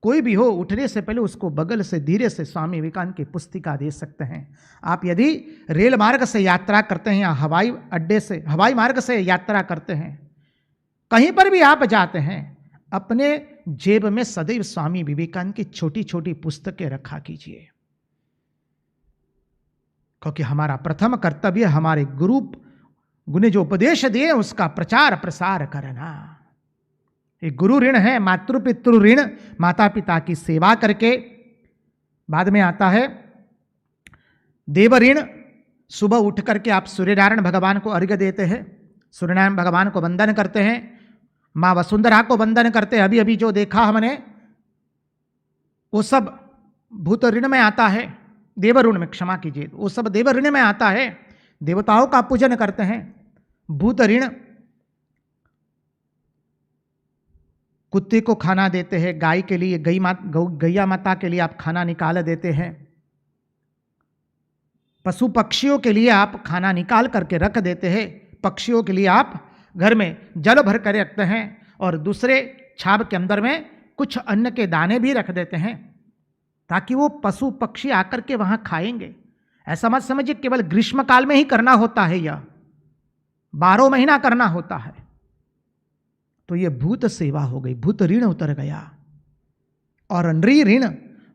कोई भी हो, उठने से पहले उसको बगल से धीरे से स्वामी विवेकानंद की पुस्तिका दे सकते हैं। आप यदि रेल मार्ग से यात्रा करते हैं या हवाई मार्ग से यात्रा करते हैं, कहीं पर भी आप जाते हैं, अपने जेब में सदैव स्वामी विवेकानंद की छोटी छोटी पुस्तकें रखा कीजिए। क्योंकि हमारा प्रथम कर्तव्य हमारे गुरु ने जो उपदेश दिए उसका प्रचार प्रसार करना। एक गुरु ऋण है, मातृ पितृ ऋण, माता पिता की सेवा करके। बाद में आता है देव ऋण। सुबह उठ करके आप सूर्यनारायण भगवान को अर्घ्य देते हैं, सूर्यनारायण भगवान को वंदन करते हैं, माँ वसुंधरा को वंदन करते हैं। अभी अभी जो देखा हमने वो सब भूत ऋण में आता है, देव ऋण में, क्षमा कीजिए, वो सब देव ऋण में आता है। देवताओं का पूजन करते हैं। भूत ऋण, कुत्ते को खाना देते हैं, गाय के लिए, गैया माता के लिए आप खाना निकाल देते हैं, पशु पक्षियों के लिए आप खाना निकाल करके रख देते हैं, पक्षियों के लिए आप घर में जल भर कर रखते हैं और दूसरे छाब के अंदर में कुछ अन्न के दाने भी रख देते हैं ताकि वो पशु पक्षी आकर के वहां खाएंगे। ऐसा मत समझिए केवल ग्रीष्म काल में ही करना होता है, यह 12 महीना करना होता है। तो ये भूत सेवा हो गई, भूत ऋण उतर गया। और नृ ऋण,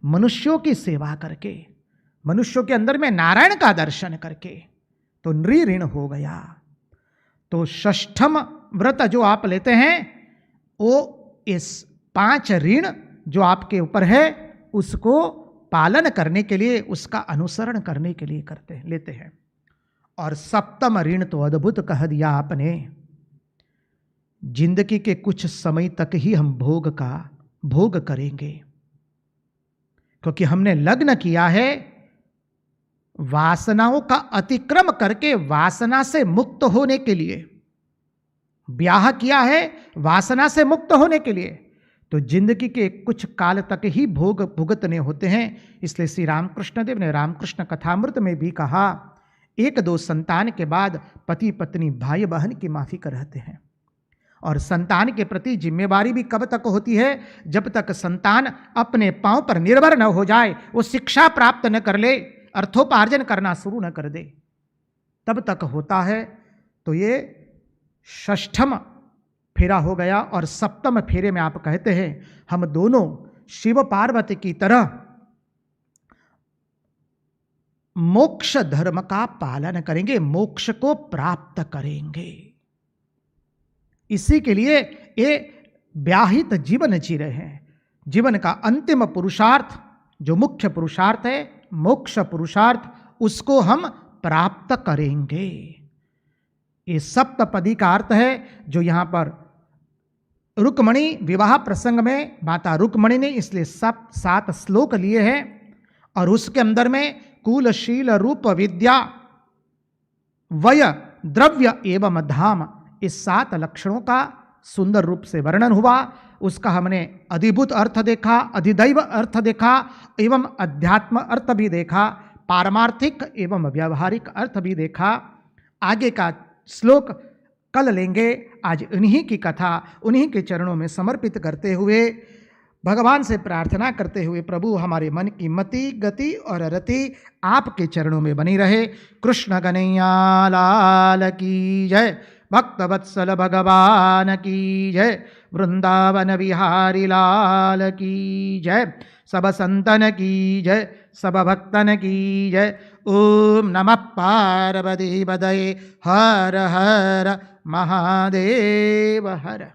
मनुष्यों की सेवा करके, मनुष्यों के अंदर में नारायण का दर्शन करके, तो नृ ऋण हो गया। तो षष्ठम व्रत जो आप लेते हैं वो इस 5 ऋण जो आपके ऊपर है उसको पालन करने के लिए, उसका अनुसरण करने के लिए लेते हैं। और सप्तम ऋण तो अद्भुत कह दिया आपने, जिंदगी के कुछ समय तक ही हम भोग करेंगे, क्योंकि हमने लग्न किया है वासनाओं का अतिक्रम करके, वासना से मुक्त होने के लिए। ब्याह किया है वासना से मुक्त होने के लिए। तो जिंदगी के कुछ काल तक ही भोग भुगतने होते हैं। इसलिए श्री रामकृष्ण देव ने रामकृष्ण कथामृत में भी कहा, एक दो संतान के बाद पति पत्नी भाई बहन की माफी कर रहते हैं। और संतान के प्रति जिम्मेवारी भी कब तक होती है? जब तक संतान अपने पांव पर निर्भर न हो जाए, वो शिक्षा प्राप्त न कर ले, अर्थोपार्जन करना शुरू न कर दे, तब तक होता है। तो ये षष्ठम फेरा हो गया। और सप्तम फेरे में आप कहते हैं हम दोनों शिव पार्वती की तरह मोक्ष धर्म का पालन करेंगे, मोक्ष को प्राप्त करेंगे। इसी के लिए ये व्याहित जीवन जी रहे हैं। जीवन का अंतिम पुरुषार्थ, जो मुख्य पुरुषार्थ है, मोक्ष पुरुषार्थ, उसको हम प्राप्त करेंगे। ये सप्तपदी का अर्थ है जो यहाँ पर रुक्मणी विवाह प्रसंग में माता रुक्मणी ने इसलिए 7 श्लोक लिए हैं। और उसके अंदर में कुल शील रूप विद्या वय द्रव्य एवं धाम, इस 7 लक्षणों का सुंदर रूप से वर्णन हुआ। उसका हमने अधिभूत अर्थ देखा, अधिदैव अर्थ देखा, एवं अध्यात्म अर्थ भी देखा, पारमार्थिक एवं व्यावहारिक अर्थ भी देखा। आगे का श्लोक कल लेंगे। आज उन्हीं की कथा उन्हीं के चरणों में समर्पित करते हुए, भगवान से प्रार्थना करते हुए, प्रभु हमारे मन की मति गति और रति आपके चरणों में बनी रहे। कृष्ण कन्हैया लाल की जय, भक्तवत्सल भगवान की जय, वृंदावन विहारी लाल की जय, सब संतन की जय, सब भक्तन की जय। ओम नमः पार्वती पतये, हर हर महादेव हर।